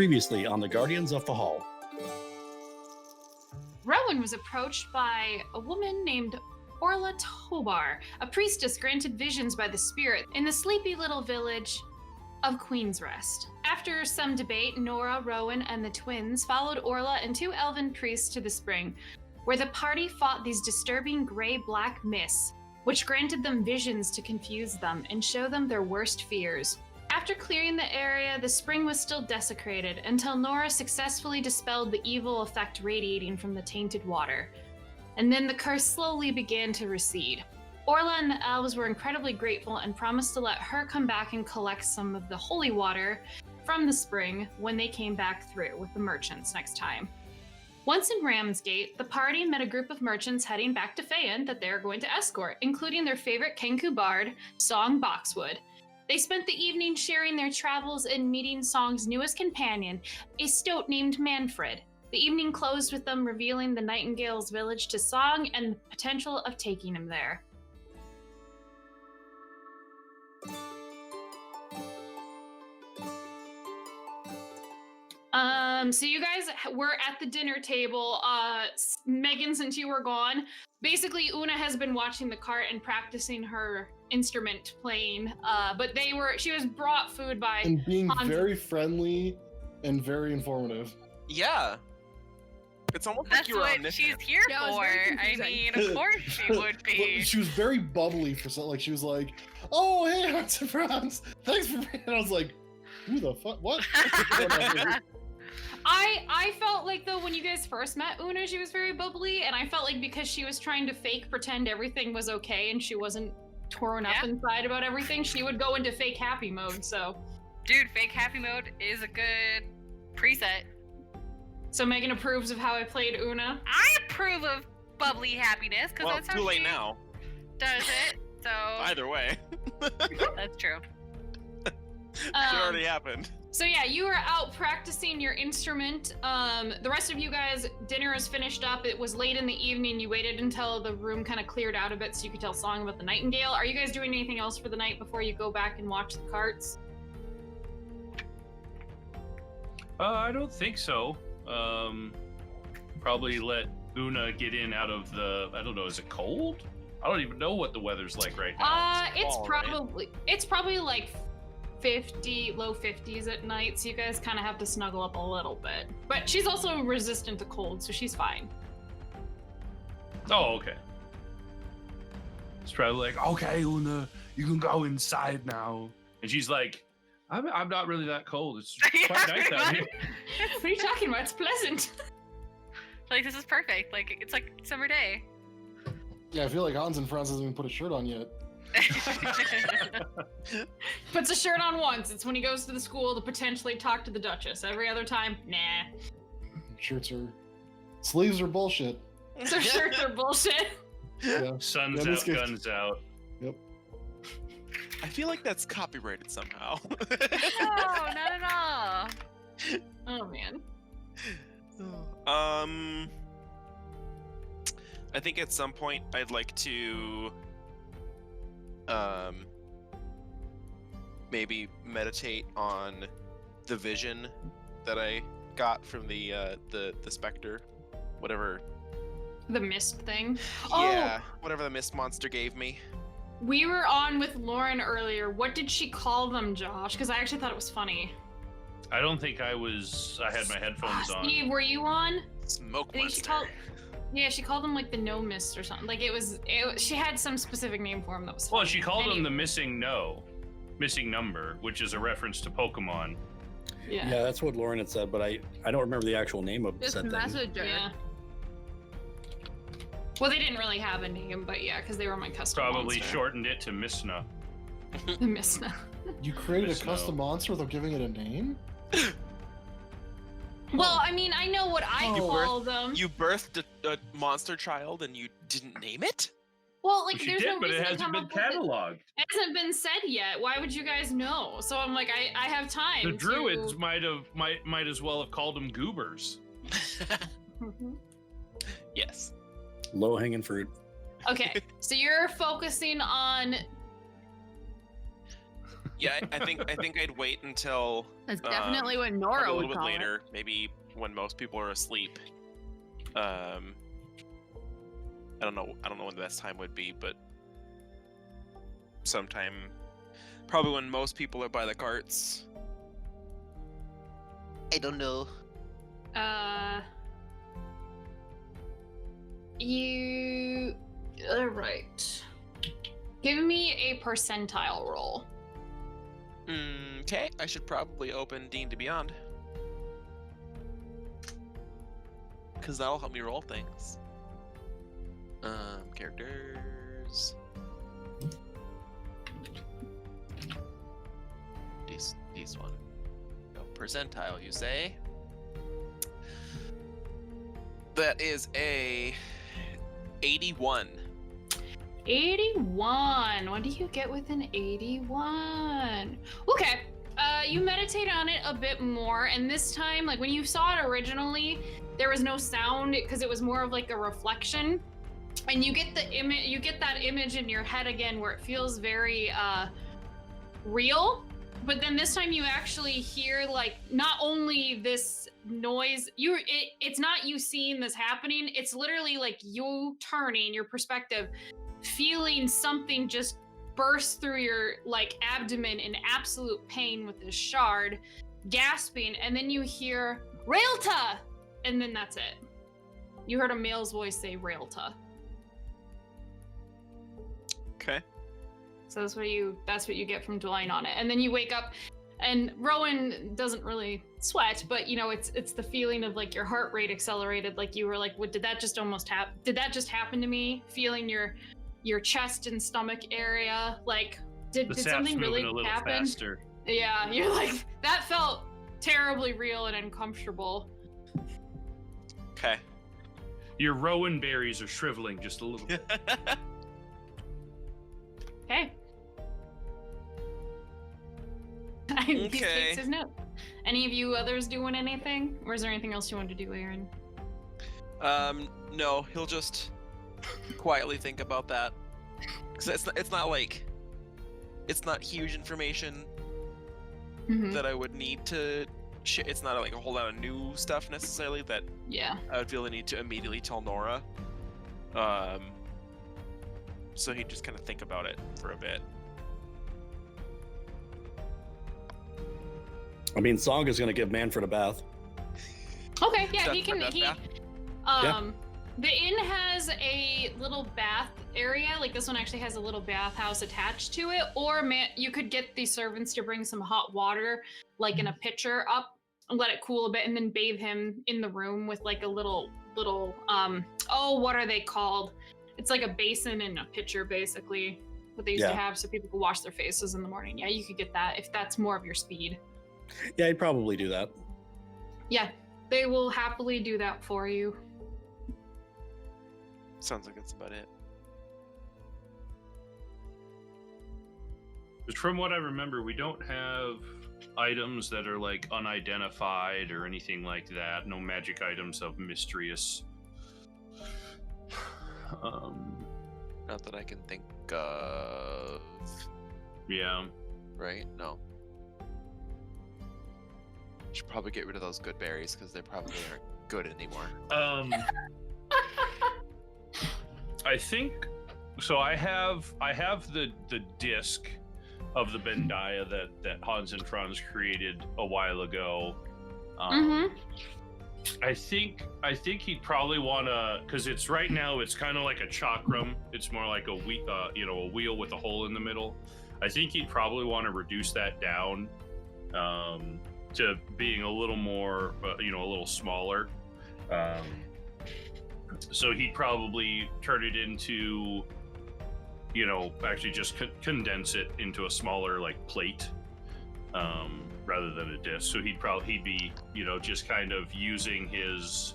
Previously on the Guardians of Fehal. Rowan was approached by a woman named Orla Tobar, a priestess granted visions by the spirit in the sleepy little village of Queen's Rest. After some debate, Nora, Rowan, and the twins followed Orla and two elven priests to the spring, where the party fought these disturbing gray-black mists, which granted them visions to confuse them and show them their worst fears. After clearing the area, the spring was still desecrated until Nora successfully dispelled the evil effect radiating from the tainted water. And then the curse slowly began to recede. Orla and the elves were incredibly grateful and promised to let her come back and collect some of the holy water from the spring when they came back through with the merchants next time. Once in Ramsgate, the party met a group of merchants heading back to Faine that they are going to escort, including their favorite Kenku bard, Song Boxwood. They spent the evening sharing their travels and meeting Song's newest companion, a stoat named Manfred. The evening closed with them revealing the Nightingale's village to Song and the potential of taking him there. So you guys were at the dinner table. Megan, since you were gone, basically Una has been watching the cart and practicing her instrument playing. But she was brought food by and being Hans. Very friendly and very informative. Yeah. It's almost That's like you were what omniscient. she's here Yeah, for. it's very I confusing. mean, of course she would be. She was very bubbly for something. Like she was like, "Oh, hey, Hans and Franz, thanks for." And I was like, "Who the fuck? What?" I felt like, though, when you guys first met Una, she was very bubbly, and I felt like because she was trying to fake pretend everything was okay and she wasn't torn up inside about everything, she would go into fake happy mode, so. Dude, fake happy mode is a good preset. So Megan approves of how I played Una. I approve of bubbly happiness, because Well, that's how too late she now. does it, so Either way. that's true. It already happened. So yeah, you were out practicing your instrument. The rest of you guys, dinner is finished up. It was late in the evening. You waited until the room kind of cleared out a bit so you could tell Song about the Nightingale. Are you guys doing anything else for the night before you go back and watch the carts? I don't think so. Probably let Una get in out of the, I don't know, is it cold? I don't even know what the weather's like right now. It's probably like 50, low 50s at night, so you guys kind of have to snuggle up a little bit. But she's also resistant to cold, so she's fine. Oh, okay. It's probably like, okay, Una, you can go inside now. And she's like, I'm not really that cold. It's quite nice out here. What are you talking about? It's pleasant. Like, this is perfect. Like, it's like summer day. Yeah, I feel like Hans and Franz hasn't even put a shirt on yet. Puts a shirt on once. It's when he goes to the school to potentially talk to the Duchess. Every other time, nah. Sleeves are bullshit. So shirts are bullshit. Yeah. Sun's Yeah, out, guns out. Yep. I feel like that's copyrighted somehow. No, not at all. Oh man. I think at some point I'd like to maybe meditate on the vision that I got from the specter, whatever. The mist thing. Yeah, whatever the mist monster gave me. We were on with Lauren earlier. What did she call them, Josh? Because I actually thought it was funny. I don't think I had my headphones on. Steve, were you on? Smoke I think monster. she called them like the no mist or something. Like she had some specific name for him that was funny. Well, she called them the missing number, which is a reference to Pokemon. Yeah. Yeah, that's what Lauren had said, but I don't remember the actual name of This said thing. messenger. Yeah. Well, they didn't really have a name, but yeah, because they were my custom Probably monster. shortened it to Misna. The Misna. You created a Snow. custom monster without giving it a name? Well, I mean, I know what I call them. You birthed a monster child and you didn't name it? Well, like, She there's did, no but reason it to hasn't come been up with it. cataloged. It hasn't been said yet. Why would you guys know? So I'm like, I have time. The druids might as well have called them goobers. Mhm. Yes. Low hanging fruit. Okay, so you're focusing on Yeah, I think I'd wait until That's definitely what Nora probably a would little bit call later, maybe when most people are asleep. I don't know when the best time would be, but sometime probably when most people are by the carts. I don't know. You. Alright. Give me a percentile roll. Okay, I should probably open D&D Beyond. Because that'll help me roll things. Characters. This one. No, percentile, you say? That is a 81. 81. What do you get with an 81? Okay. You meditate on it a bit more, and this time, like when you saw it originally, there was no sound because it was more of like a reflection. And you get the image, you get that image in your head again where it feels very real. But then this time you actually hear like not only this noise, it's not you seeing this happening, it's literally like you turning your perspective, feeling something just burst through your like abdomen in absolute pain with this shard, gasping, and then you hear Railta, and then that's it. You heard a male's voice say Railta. Okay. So that's what you get from dwelling on it. And then you wake up, and Rowan doesn't really sweat, but you know, it's the feeling of like your heart rate accelerated, like you were like, what did that just happen to me? Feeling your chest and stomach area, like did something really happen? Faster. Yeah, you're like, that felt terribly real and uncomfortable. Okay. Your rowan berries are shriveling just a little bit. Okay. He Okay. takes his note. Any of you others doing anything? Or is there anything else you want to do, Aaron? No, he'll just quietly think about that. Cause it's not like, it's not huge information Mm-hmm. that I would need to. It's not like a whole lot of new stuff necessarily that Yeah. I would feel the need to immediately tell Nora. So he'd just kind of think about it for a bit. I mean, Song is going to give Manfred a bath. Okay, yeah, That's he can. my bath. The inn has a little bath area. Like this one actually has a little bathhouse attached to it. Or you could get the servants to bring some hot water, like in a pitcher up, and let it cool a bit, and then bathe him in the room with like a little. What are they called? It's like a basin and a pitcher, basically. What they used to have, so people could wash their faces in the morning. Yeah, you could get that if that's more of your speed. Yeah, he'd probably do that. Yeah, they will happily do that for you. Sounds like that's about it. Just from what I remember, we don't have items that are like unidentified or anything like that. No magic items of mysterious. Not that I can think of. Yeah. Right? No. Should probably get rid of those good berries because they probably aren't good anymore. I think so. I have the disc of the Bendaya that Hans and Franz created a while ago. I think he'd probably want to, because it's right now it's kind of like a chakram. It's more like a wheel with a hole in the middle. I think he'd probably want to reduce that down to being a little more, a little smaller. So he'd probably turn it into, actually just condense it into a smaller like plate. Rather than a disc. So he'd be, just kind of using his,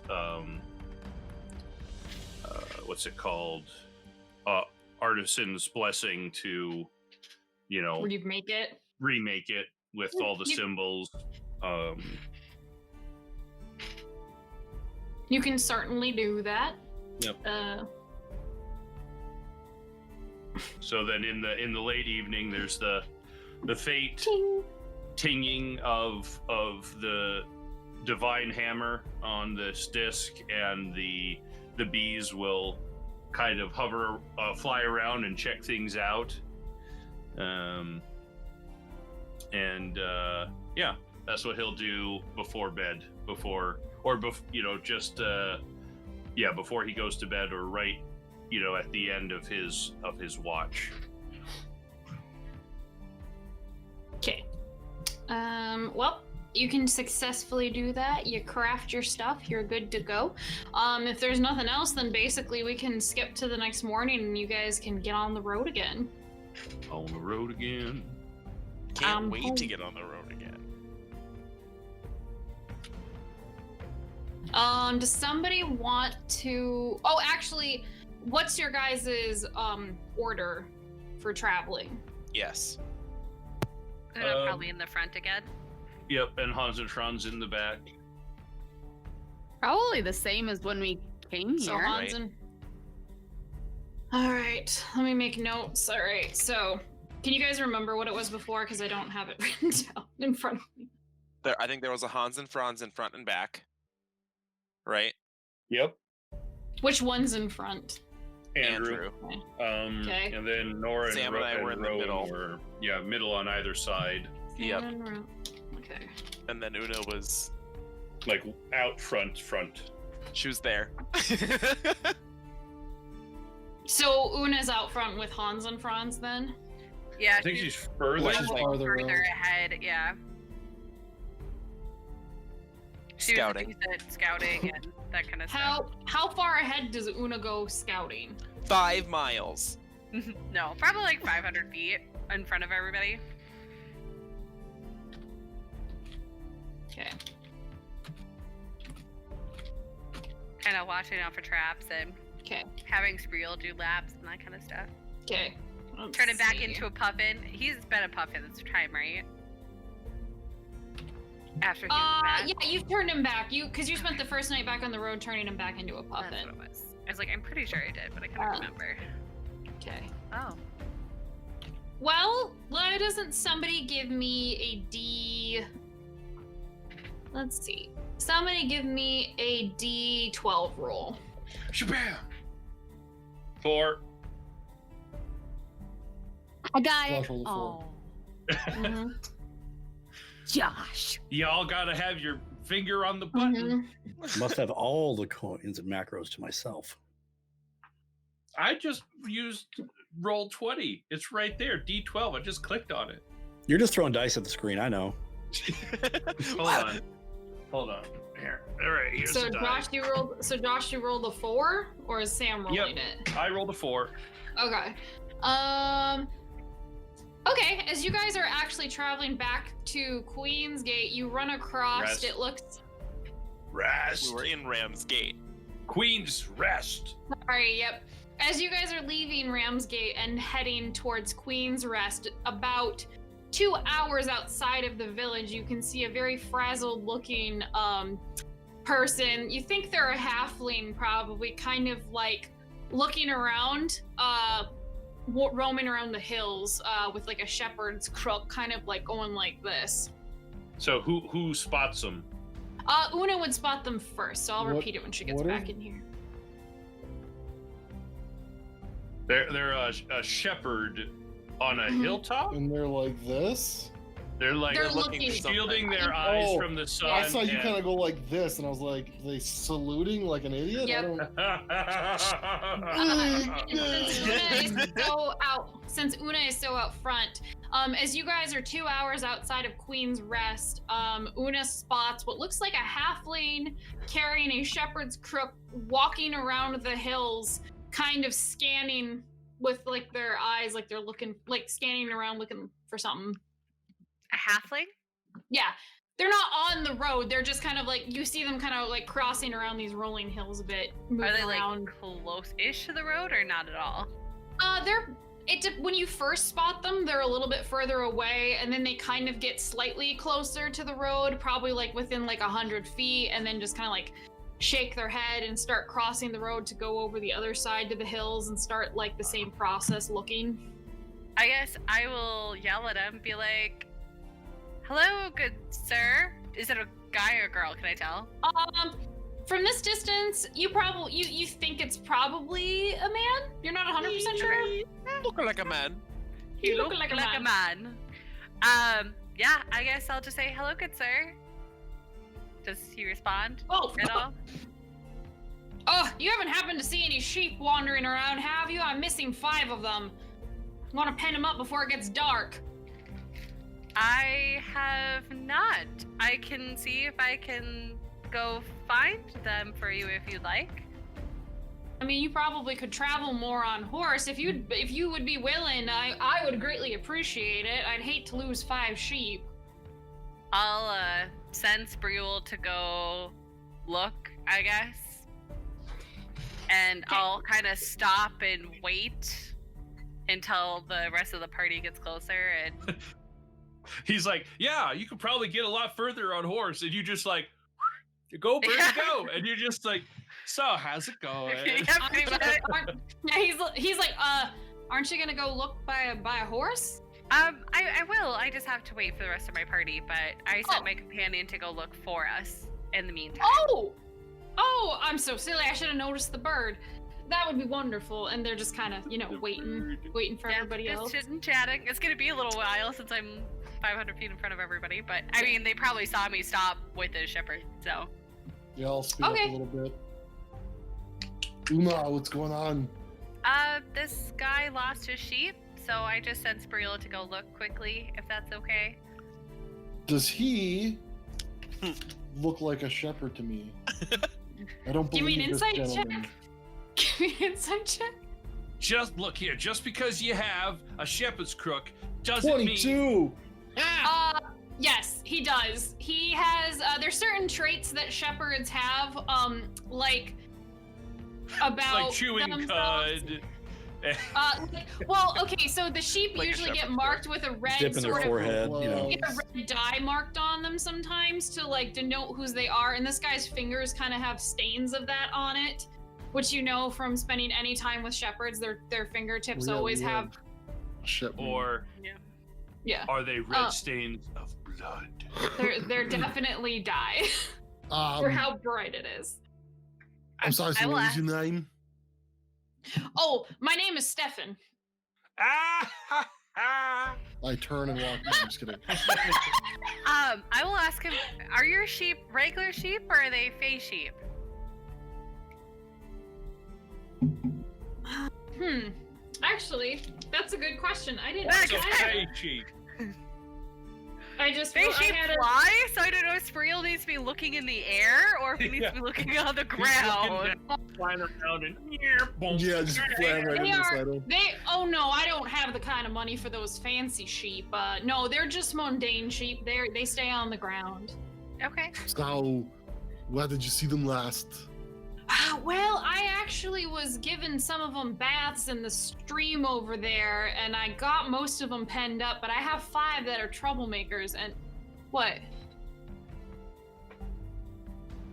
what's it called? Artisan's blessing to, Remake it with all the symbols. You can certainly do that. Yep. So then in the late evening, there's the the fate Ting. tinging of the divine hammer on this disc, and the bees will kind of hover, fly around and check things out. Yeah, that's what he'll do before bed, before he goes to bed, or right, at the end of his watch. Okay. Well, you can successfully do that. You craft your stuff, you're good to go. If there's nothing else, then basically we can skip to the next morning and you guys can get on the road again. On the road again. Can't wait to home. get on the road again. Does somebody want to... Oh, actually, what's your guys' order for traveling? Yes. Probably in the front again. Yep, and Hans and Franz in the back. Probably the same as when we came So here. Hans and... All right, let me make notes. All right, so can you guys remember what it was before? Because I don't have it written down in front of me. I think there was a Hans and Franz in front and back. Right? Yep. Which one's in front? Andrew. Okay. And then Nora Sam and, and I were in the Rowan middle. were, middle on either side. Yep. Okay. And then Una was... Like out front. She was there. So Una's out front with Hans and Franz then? Yeah, I think she's she's further. She's like farther further out. ahead. Yeah. She Scouting. was decent scouting and that kind of stuff. How far ahead does Una go scouting? 5 miles. No, probably like 500 feet in front of everybody. Okay. Kind of watching out for traps and Okay. having Spriel do laps and that kind of stuff. Okay. Turning back into a puffin. He's been a puffin this time, right? After he was back. Yeah, you've turned him back. Because you spent the first night back on the road turning him back into a That's puffin. what it was. I was like, I'm pretty sure I did, but I couldn't remember. Okay. Oh. Well, why doesn't somebody give me a D... Let's see. Somebody give me a D12 roll. Shabam! 4. I got Josh it. rolled a 4. Mhm. Josh. Y'all gotta have your finger on the button. Mhm. Must have all the coins and macros to myself. I just used roll 20. It's right there, D12. I just clicked on it. You're just throwing dice at the screen, I know. Hold on. Here. All right, here's So the die. Josh, you rolled a 4, or is Sam rolling it? I rolled a 4. Okay. Okay, as you guys are actually traveling back to Queen's Gate, you run across, Rest. it looks... Rest. We were in Ramsgate. Queen's Rest. Sorry, yep. As you guys are leaving Ramsgate and heading towards Queen's Rest, about 2 hours outside of the village, you can see a very frazzled looking person. You think they're a halfling, probably, kind of like looking around, roaming around the hills with like a shepherd's crook, kind of like going like this. So who spots them? Una would spot them first, so I'll What- repeat it when she gets what back is- in here. They're a shepherd on a Mhm. hilltop. And they're like this. They're like They're looking looking. for shielding their Oh, eyes from the sun. I saw you and- kind of go like this, and I was like, they saluting like an idiot? Yep. I don't... Since Una is so out front, as you guys are 2 hours outside of Queen's Rest, Una spots what looks like a halfling carrying a shepherd's crook, walking around the hills, kind of scanning with like their eyes, like they're looking, like scanning around, looking for something. A halfling? Yeah, they're not on the road. They're just kind of like, you see them kind of like crossing around these rolling hills a bit, moving Are they around. like close-ish to the road or not at all? When you first spot them, they're a little bit further away, and then they kind of get slightly closer to the road, probably like within like 100 feet, and then just kind of like shake their head and start crossing the road to go over the other side to the hills and start like the same process looking. I guess I will yell at him, be like, "Hello, good sir." Is it a guy or a girl? Can I tell? From this distance, you think it's probably a man. You're not 100% sure. Looking like a man. You look like a man. Yeah, I guess I'll just say, "Hello, good sir." Does he respond at all? Oh, you haven't happened to see any sheep wandering around, have you? I'm missing 5 of them. Want to pen them up before it gets dark. I have not. I can see if I can go find them for you if you'd like. I mean, you probably could travel more on horse. If you would be willing, I would greatly appreciate it. I'd hate to lose 5 sheep. I'll send Spriel to go look, I guess. And I'll kind of stop and wait until the rest of the party gets closer. And He's like, yeah, you could probably get a lot further on horse, and you just like, go, bird, go, and you're just like, so how's it going? Yeah, pretty much. He's like, aren't you gonna go look by a horse? I will. I just have to wait for the rest of my party, but I sent my companion to go look for us in the meantime. Oh, I'm so silly. I should have noticed the bird. That would be wonderful. And they're just kind of, waiting for everybody else. Just chit and chatting. It's gonna be a little while since I'm 500 feet in front of everybody, but I mean, they probably saw me stop with the shepherd, so. Yeah, I'll speed up a little bit. Una, what's going on? This guy lost his sheep, so I just sent Spriel to go look quickly, if that's okay. Does he look like a shepherd to me? I don't Give me believe an this insight gentleman. check. Give me an insight check. Just look here. Just because you have a shepherd's crook doesn't 22! mean. Yes, he does. He has, there's certain traits that shepherds have, like Like chewing themselves. cud. Well, okay, so the sheep Like a usually get shepherd's marked with a red Dip in their sort of forehead, you know. get a red dye marked on them sometimes to like denote whose they are, and this guy's fingers kind of have stains of that on it, which you know from spending any time with shepherds, their fingertips always have. Shepherd. Or Yeah, are they red stains of blood? they're definitely dye for how bright it is. I'm sorry, so what is your name? Oh, my name is Stefan. I turn and walk. No, I'm just kidding. I will ask him, are your sheep regular sheep or are they Fae sheep? Actually, that's a good question. I didn't. What's a Fae sheep? I just Fae I sheep had a- fly, so I don't know if Spriel needs to be looking in the air or if he needs to be looking on the ground. Flying around and Yeah, just flying right They into the are. saddle. Oh no, I don't have the kind of money for those fancy sheep. No, they're just mundane sheep. They stay on the ground. Okay. So, where did you see them last? Well, I actually was given some of them baths in the stream over there, and I got most of them penned up, but I have 5 that are troublemakers, and... What?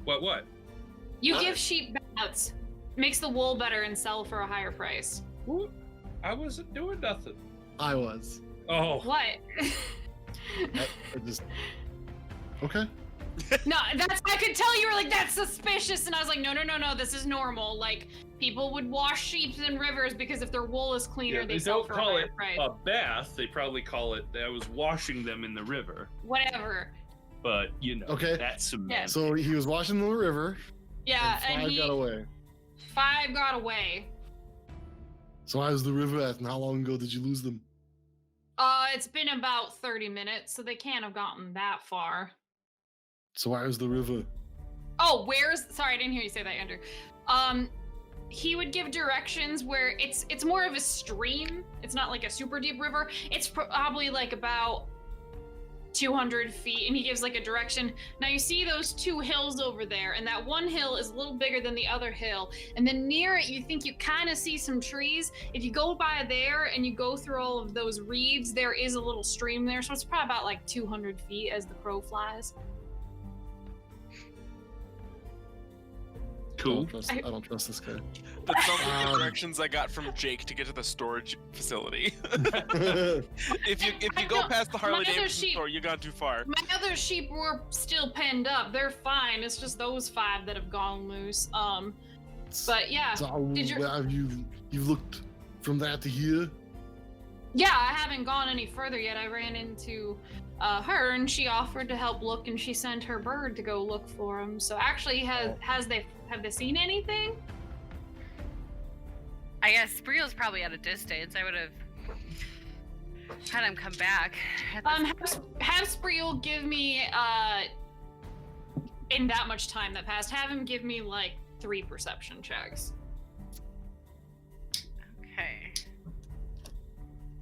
What? You give sheep baths. Makes the wool better and sell for a higher price. What? I wasn't doing nothing. I was. Oh. What? I just. Okay. No, I could tell you were like, that's suspicious, and I was like, no, this is normal. Like, people would wash sheep in rivers because if their wool is cleaner, Yeah, they they sell don't for call a higher it price. a bath. They probably call it, I was washing them in the river. Whatever. But, you know, Okay. that's semantics. So he was washing the river. Yeah, and 5 got away. 5 got away. So how's the river at, and how long ago did you lose them? It's been about 30 minutes, so they can't have gotten that far. So where's the river? Oh, sorry, I didn't hear you say that, Andrew. He would give directions where it's more of a stream. It's not like a super deep river. It's probably like about 200 feet, and he gives like a direction. Now you see those 2 hills over there, and that one hill is a little bigger than the other hill. And then near it, you think you kind of see some trees. If you go by there and you go through all of those reeds, there is a little stream there. So it's probably about like 200 feet as the crow flies. Cool. I don't trust this guy. That's not the directions I got from Jake to get to the storage facility. if you I go don't- past the Harley my other Davidson sheep- store, you gone too far. My other sheep were still penned up. They're fine. It's just those 5 that have gone loose. But yeah. So Did you- have you looked from that to here? Yeah, I haven't gone any further yet. I ran into her, and she offered to help look, and she sent her bird to go look for him. So actually, have they seen anything? I guess Spreel's probably at a distance. I would have had him come back. Have Spreel give me in that much time that passed. Have him give me like 3 perception checks. Okay.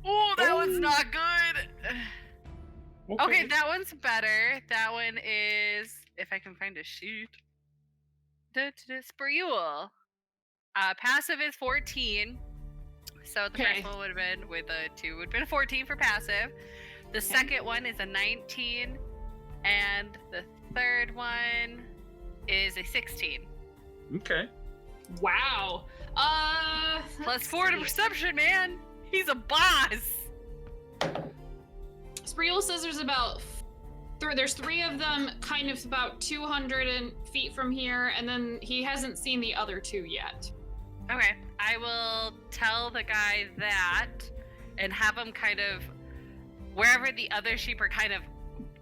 Oh, that one's not good. Okay, that one's better. That one is, if I can find a sheet. Spreel. Passive is 14. So the Okay. first one would have been with a 2, would have been a 14 for passive. The second one is a 19. And the third one is a 16. Okay. Wow. Plus let's 4 to see. perception, man. He's a boss. Spreel says there's about there's 3 of them kind of about 200 feet from here, and then he hasn't seen the other 2 yet. Okay, I will tell the guy that and have him kind of, wherever the other sheep are kind of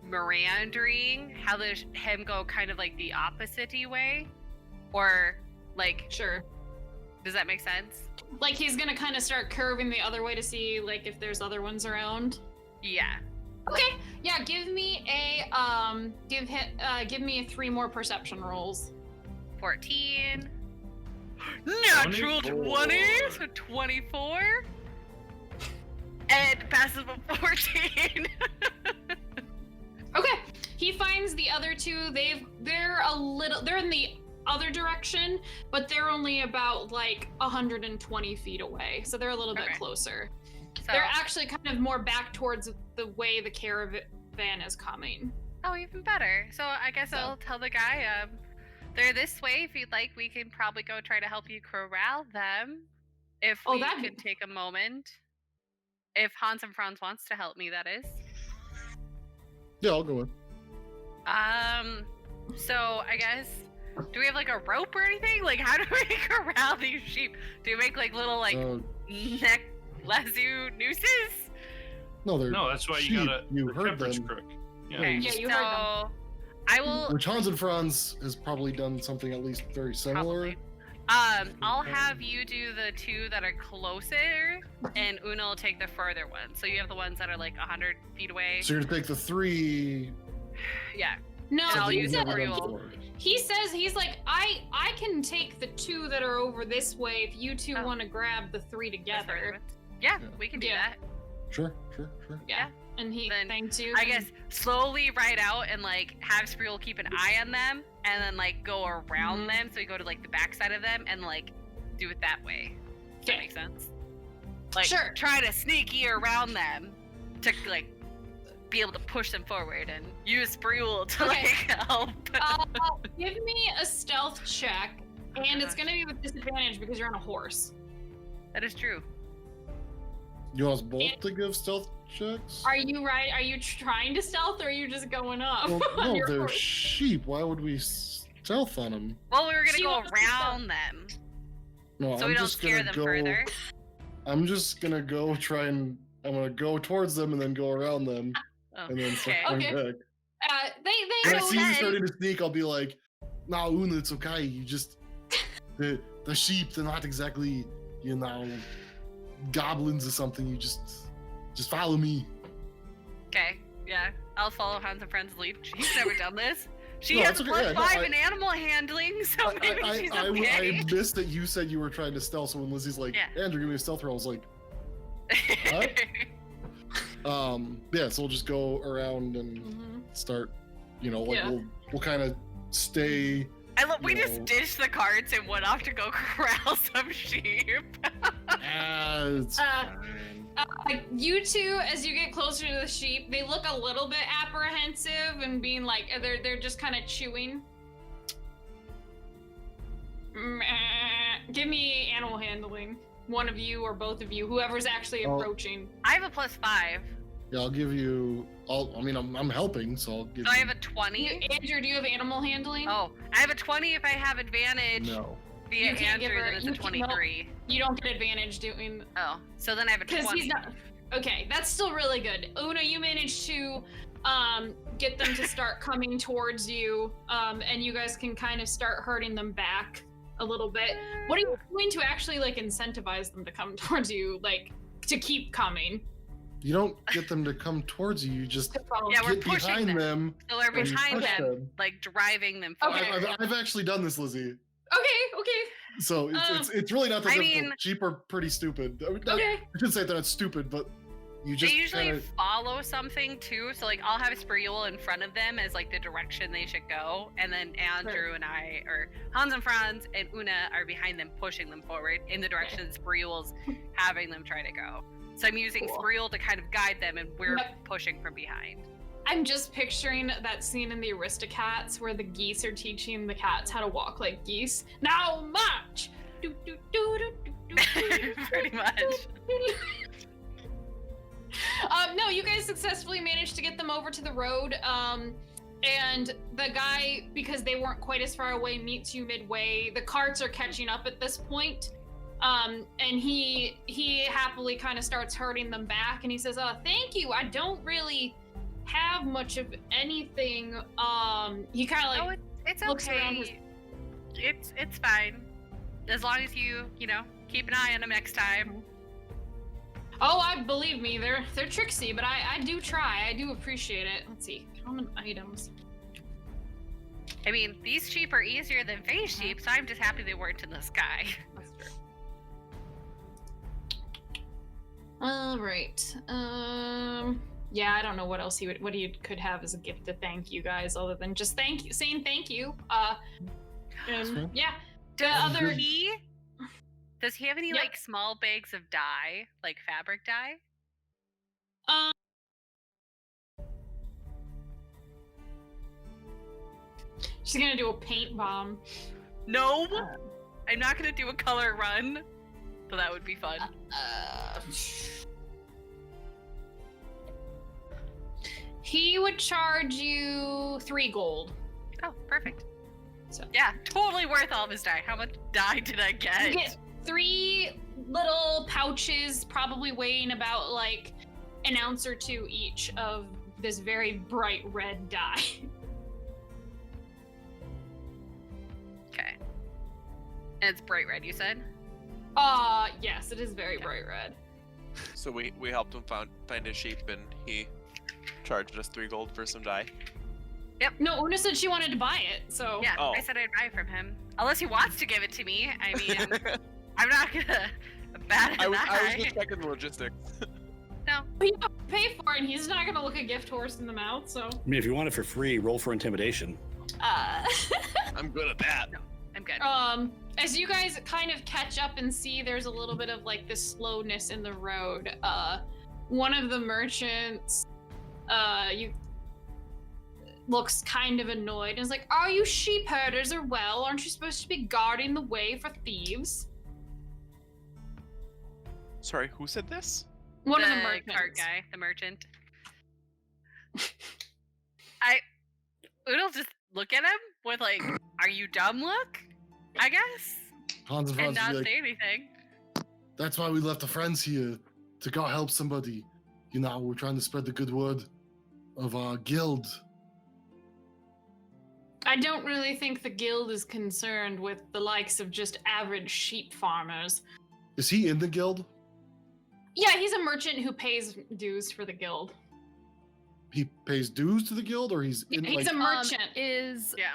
meandering, have him go kind of like the opposite-y way. Or, like, Sure. does that make sense? Like he's gonna kind of start curving the other way to see like if there's other ones around. Yeah. Okay. Yeah. Give me a give me 3 more perception rolls. 14. Natural 20, so 24. And passive of 14. Okay. He finds the other 2. They're in the other direction, but they're only about like 120 feet away, so they're a little bit Okay. closer. So, They're actually kind of more back towards the way the caravan is coming. oh, even better. So I guess I'll tell the guy, they're this way. If you'd like, we can probably go try to help you corral them. If Oh, we that'd could take a moment. If Hans and Franz wants to help me, that is. Yeah, I'll go in. So I guess, do we have like a rope or anything? Like, how do we corral these sheep? Do we make like little like neck lasso nooses? No, they're No, that's why sheep. you gotta. You the heard shepherd's them. crook. Yeah. Okay, Yeah, you so heard them. I will Which Hans and Franz has probably done something at least very similar. probably. I'll have you do the 2 that are closer, and Una will take the further ones. So you have the ones that are like 100 feet away. So you're gonna take the 3. Yeah. No, And I'll he use said, it for you. he says he's like I can take the 2 that are over this way if you 2 Oh. want to grab the 3 That's together. further ones. Yeah, Yeah. we can do Yeah. that. Sure. Yeah. And he Then thanks you. I guess slowly ride out and like have Spreel keep an eye on them, and then like go around Mhm. them. So you go to like the backside of them and like do it that way. Does that Okay. make sense? Like Sure. try to sneaky around them to like be able to push them forward and use Spreel to Okay. like help. Give me a stealth check, and it's gosh. gonna be with disadvantage because you're on a horse. That is true. You want us both to give stealth checks? Are you right? Are you trying to stealth, or are you just going up Well, on no, your they're horse? sheep. Why would we stealth on them? Well, we were gonna She go wants to stealth. around them No, so I'm we don't just scare gonna them go. further. I'm just gonna go try and. I'm gonna go towards them and then go around them Oh, and then start okay. going Okay. back. They When I go see you ahead. starting to sneak, I'll be like, "Nah, Una, it's okay. You just the sheep. They're not exactly, goblins or something. You just follow me." Okay, yeah. I'll follow Hans and Friends' lead. She's never done this. She No, has it's okay, plus yeah, no, 5 I- in animal handling, so maybe she's okay. I missed that you said you were trying to stealth. So when Lizzie's like, Yeah. "Andrew, give me a stealth roll," I was like, What? "Yeah." So we'll just go around and Mhm. start. Like Yeah. we'll kind of stay. We No. just ditched the carts and went off to go corral some sheep. It's fine. You 2, as you get closer to the sheep, they look a little bit apprehensive and being like they're just kind of chewing. Give me animal handling. One of you or both of you, whoever's actually Oh. approaching. I have a +5. Yeah, I'll give you. I'm helping, so I'll give So I you. have a 20. Andrew, do you have animal handling? Oh, I have a 20 if I have advantage No. via You can't give Andrew, her- then it's you a can't- 23. You don't get advantage doing Oh, so then I have a because 20. he's not. Okay, that's still really good. Una, you managed to get them to start coming towards you, and you guys can kind of start hurting them back a little bit. What are you doing to actually like incentivize them to come towards you, like to keep coming? You don't get them to come towards you. You just Yeah, we're get pushing behind them. them. So we're and behind push them, like driving them forward. Okay. I've actually done this, Lizzie. Okay. So it's really not that I difficult. mean- Sheep are pretty stupid. I Okay. shouldn't say they're not stupid, but you just They usually kinda, follow something too, so like I'll have Spriel in front of them as like the direction they should go, and then Andrew and I, or Hans and Franz and Una are behind them, pushing them forward in the direction Spriel's having them try to go. So I'm using Cool. Spriel to kind of guide them, and we're Yep. pushing from behind. I'm just picturing that scene in the Aristocats where the geese are teaching the cats how to walk like geese. Now march! Do, do, do, do, do, do, do, Pretty much. No, you guys successfully managed to get them over to the road. And the guy, because they weren't quite as far away, meets you midway. The carts are catching up at this point. And he happily kind of starts herding them back, and he says, thank you. I don't really have much of anything. He kind of like Oh, it's looks around okay. It's fine. As long as you keep an eye on them next time. Oh, I believe me, they're tricksy, but I do try. I do appreciate it. Let's see, common items. I mean, these sheep are easier than Faine sheep, so I'm just happy they weren't in the sky. That's true. All right. Yeah, I don't know what else he could have as a gift to thank you guys, other than just saying thank you. Sure. Yeah. The Does other Does he have any Yep. like small bags of dye, like fabric dye? she's gonna do a paint bomb. No, I'm not gonna do a color run, so that would be fun. He would charge you 3 gold. Oh, perfect. So Yeah, totally worth all of his dye. How much dye did I you get? get 3 little pouches, probably weighing about like an ounce or 2 each of this very bright red dye. Okay. And it's bright red, you said? Yes, it is very bright red. So we helped him find his sheep, and he charged us 3 gold for some dye. No, Una said she wanted to buy it, so Yeah, Oh. I said I'd buy from him. Unless he wants to give it to me. I mean, I'm not gonna bat I an was eye. just checking the logistics. No. you have to pay for it, and he's not gonna look a gift horse in the mouth. So, I mean, if you want it for free, roll for intimidation. I'm good at that. I'm good. as you guys kind of catch up and see, there's a little bit of like this slowness in the road. One of the merchants, looks kind of annoyed and is like, "Are you sheep herders or well? Aren't you supposed to be guarding the way for thieves?" Sorry, who said this? One of the the merchants. cart guy, the merchant. Udo'll just look at him with like, "Are you dumb?" look, I guess, Hans and and Franz would not be like, say anything. that's why we left the friends here to go help somebody. You know, we're trying to spread the good word of our guild. I don't really think the guild is concerned with the likes of just average sheep farmers. Is he in the guild? Yeah, he's a merchant who pays dues for the guild. He pays dues to the guild, or he's in He's like a merchant. Is Yeah.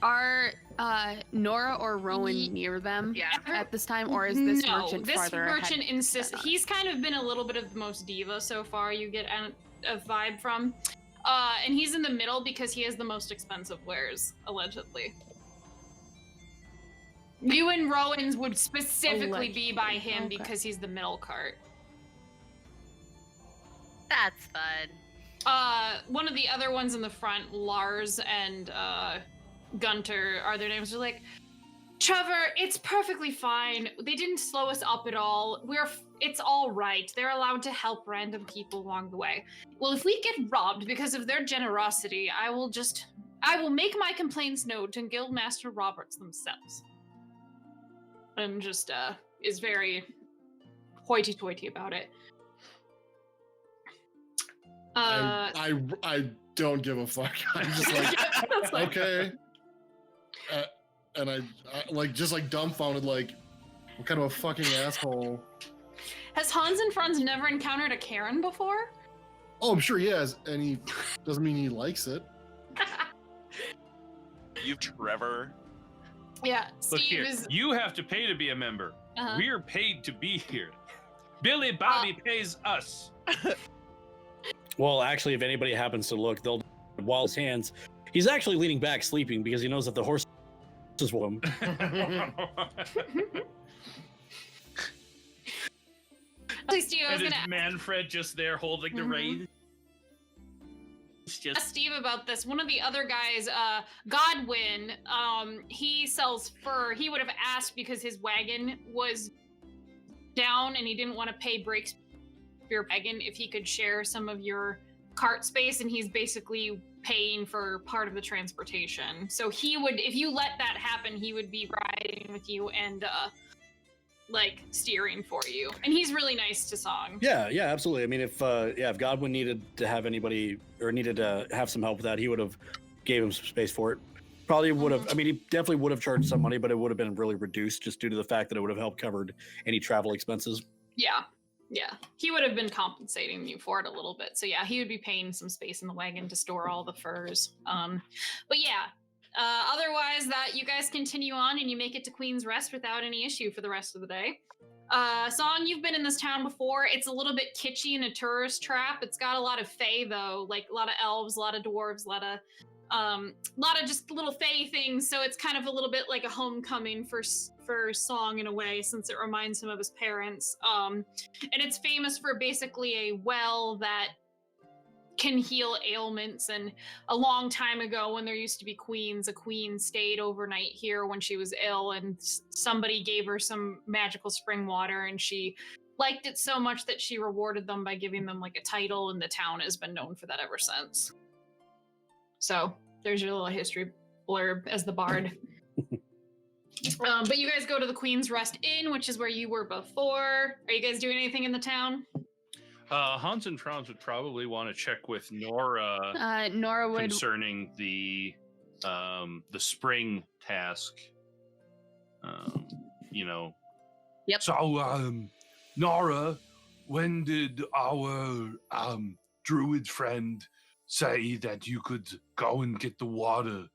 are Nora or Rowan near them Yeah. at this time, or is this no, merchant this farther merchant ahead? insists. He's kind of been a little bit of the most diva so far. You get a vibe from, and he's in the middle because he has the most expensive wares, allegedly. You and Rowan's would specifically be by him Okay. because he's the middle cart. That's fun. One of the other ones in the front, Lars and Gunter are their names. They're like, Trevor, it's perfectly fine. They didn't slow us up at all. It's all right. They're allowed to help random people along the way. Well, if we get robbed because of their generosity, I will make my complaints known to Guildmaster Roberts themselves. And just is very hoity-toity about it. I don't give a fuck. I'm just like, That's like, okay. And I like just like dumbfounded, like, what kind of a fucking asshole? Has Hans and Franz never encountered a Karen before? Oh, I'm sure he has, and he doesn't mean he likes it. You, Trevor. Yeah, Look Steve here, is. you have to pay to be a member. Uh-huh. We're paid to be here. Billy Bobby pays us. Well, actually, if anybody happens to look, they'll while his hands. He's actually leaning back, sleeping because he knows that the horse is with him. Steve, I was And is gonna Manfred just there holding the Mhm. rein? It's ask just Steve about this. One of the other guys, Godwin, he sells fur. He would have asked because his wagon was down and he didn't want to pay brakes for your wagon if he could share some of your cart space, and he's basically paying for part of the transportation. So he would, if you let that happen, he would be riding with you and like steering for you. And he's really nice to Song. Yeah, absolutely. I mean, if Godwin needed to have anybody or needed to have some help with that, he would have gave him some space for it. Probably would have. I mean, he definitely would have charged some money, but it would have been really reduced just due to the fact that it would have helped covered any travel expenses. Yeah. He would have been compensating you for it a little bit. So yeah, he would be paying some space in the wagon to store all the furs. But yeah, otherwise that you guys continue on and you make it to Queen's Rest without any issue for the rest of the day. Song, you've been in this town before. It's a little bit kitschy and a tourist trap. It's got a lot of fae though, like a lot of elves, a lot of dwarves, a lot of just little fae things. So it's kind of a little bit like a homecoming for Song in a way, since it reminds him of his parents. And it's famous for basically a well that can heal ailments. And a long time ago, when there used to be queens, a queen stayed overnight here when she was ill, and somebody gave her some magical spring water, and she liked it so much that she rewarded them by giving them like a title, and the town has been known for that ever since. So there's your little history blurb as the bard. But you guys go to the Queen's Rest Inn, which is where you were before. Are you guys doing anything in the town? Hans and Franz would probably want to check with Nora Nora would. concerning the spring task. Yep. So, Nora, when did our druid friend say that you could go and get the water?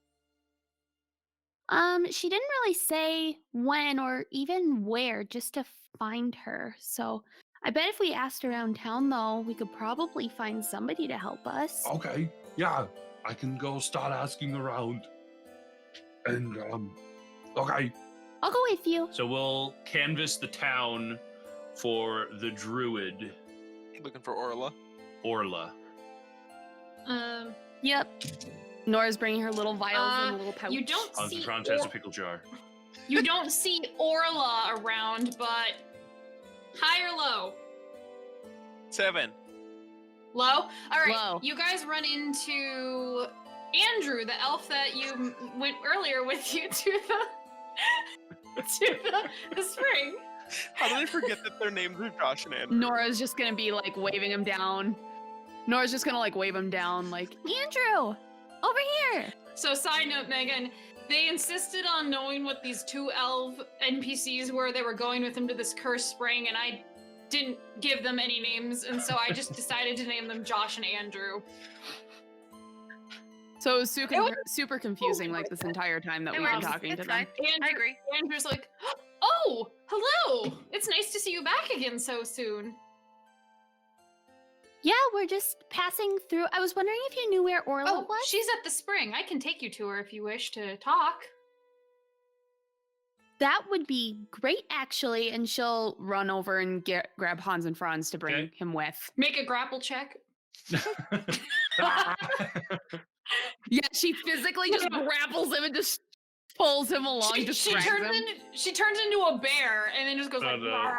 She didn't really say when or even where, just to find her. So I bet if we asked around town, though, we could probably find somebody to help us. Okay, yeah, I can go start asking around. And, okay. I'll go with you. So we'll canvass the town for the druid, Looking for Orla. Orla. Yep. Nora's bringing her little vials in a little pouch. You don't Hans see and Franz has a pickle jar. you don't see Orla around, but high or low? 7. Low? All right. Low. You guys run into Andrew, the elf that you went earlier with you to the spring. How did I forget that their names are Josh and Andrew? Nora's just gonna be like waving him down. Nora's just gonna like wave him down, like, Andrew, over here. So side note, Megan, they insisted on knowing what these 2 elf NPCs were. They were going with them to this cursed spring, and I didn't give them any names, and so I just decided to name them Josh and Andrew. So it was super confusing, like this entire time that It we've been works. talking to It's them. fine. I agree. Andrew's like, oh, hello. It's nice to see you back again so soon. Yeah, we're just passing through. I was wondering if you knew where Orla Oh, was. she's at the spring. I can take you to her if you wish to talk. That would be great, actually. And she'll run over and grab Hans and Franz to bring Okay. him with. Make a grapple check. Yeah, she physically just grapples him and just pulls him along, just drags him. She turns into a bear and then just goes like. no.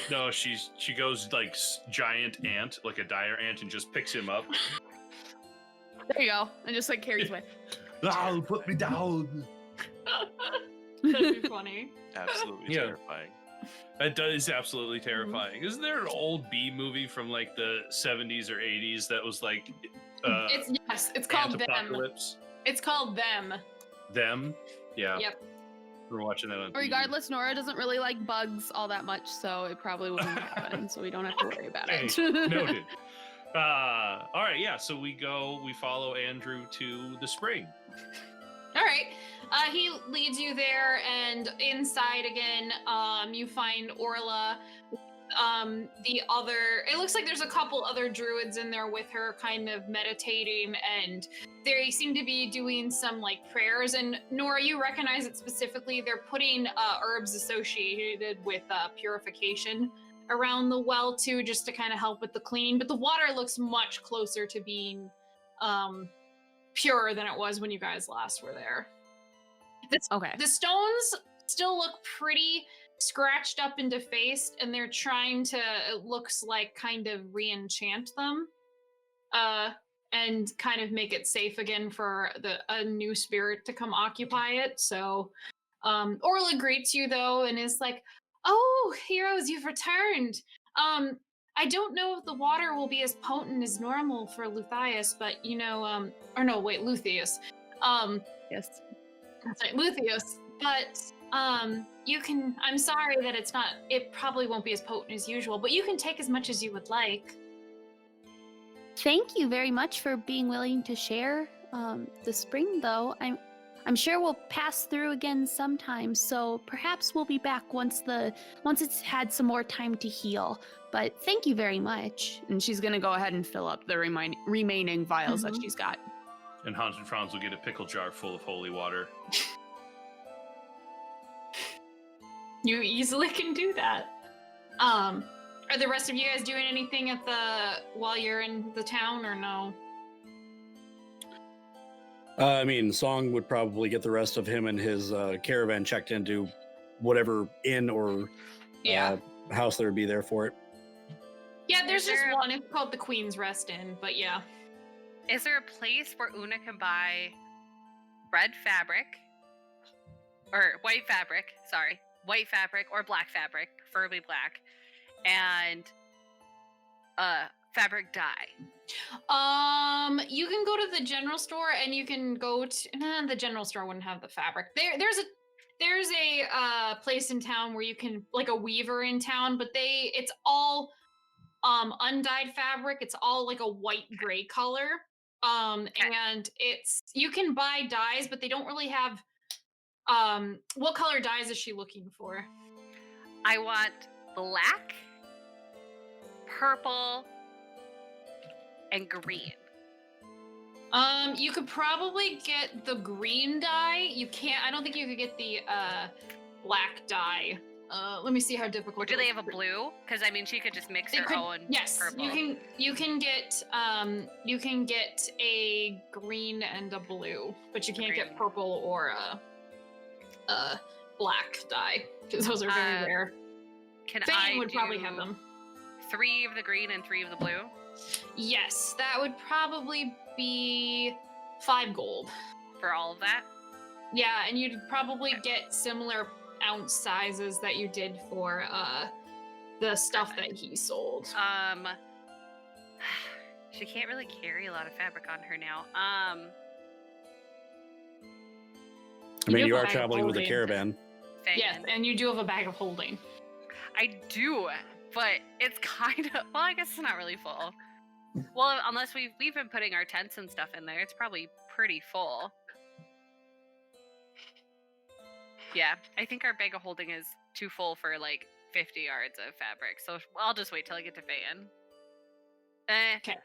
No, she goes like giant ant, like a dire ant, and just picks him up. There you go, and just like carries away. Put me down. That'd be funny. Absolutely Yeah. terrifying. That is absolutely terrifying. Isn't there an old B movie from like the 70s or 80s that was like It's called Them. Ant-apocalypse? It's called Them. Them? Yeah. Yep. We're watching that on TV. Regardless, Nora doesn't really like bugs all that much, so it probably wouldn't happen. So we don't have to worry about Hey, it. noted. All right, yeah. So we follow Andrew to the spring. All right. He leads you there, and inside again, you find Orla. It looks like there's a couple other druids in there with her, kind of meditating, and they seem to be doing some like prayers. And Nora, you recognize it specifically. They're putting herbs associated with purification around the well too, just to kind of help with the cleaning. But the water looks much closer to being pure than it was when you guys last were there. Okay. The stones still look pretty scratched up and defaced, and they're trying to, it looks like, kind of re-enchant them and kind of make it safe again for a new spirit to come occupy it. So Orla greets you though and is like, "Oh, heroes, you've returned. I don't know if the water will be as potent as normal for Luthius, but Luthius. Yes. That's right, Luthius. But I'm sorry that it probably won't be as potent as usual, but you can take as much as you would like." Thank you very much for being willing to share. The spring, though, I'm sure we'll pass through again sometime. So perhaps we'll be back once it's had some more time to heal. But thank you very much. And she's gonna go ahead and fill up the remaining vials that she's got. And Haunted Franz will get a pickle jar full of holy water. You easily can do that. Are the rest of you guys doing anything while you're in the town, or no? I mean, Song would probably get the rest of him and his caravan checked into whatever inn or house there would be there for it. Yeah, there's Is just there one. It's called the Queen's Rest Inn, but yeah. Is there a place where Una can buy red fabric or white fabric? Sorry, white fabric or black fabric, preferably black, and fabric dye. You can go to the general store, and you can go to the general store wouldn't have the fabric. There's a place in town where you can, like, a weaver in town, but it's all undyed fabric. It's all like a white gray color. And you can buy dyes, but they don't really have what color dyes is she looking for? I want black, purple, and green. You could probably get the green dye. I don't think you could get the black dye. Let me see how difficult. Or do they have a blue? Because I mean, she could just mix her own. Yes, purple. you can get a green and a blue, but you can't get purple or a black dye because those are very rare. Faine would probably have them. 3 of the green and 3 of the blue. Yes, that would probably be 5 gold for all of that. Yeah, and you'd probably get similar ounce sizes that you did for the stuff that he sold. She can't really carry a lot of fabric on her now. I mean, you are traveling with a caravan. Faine. Yes, and you do have a bag of holding. I do, but it's kind of, well, I guess it's not really full. Well, unless we've been putting our tents and stuff in there, it's probably pretty full. Yeah, I think our bag of holding is too full for like 50 yards of fabric, so I'll just wait till I get to Faine. Okay.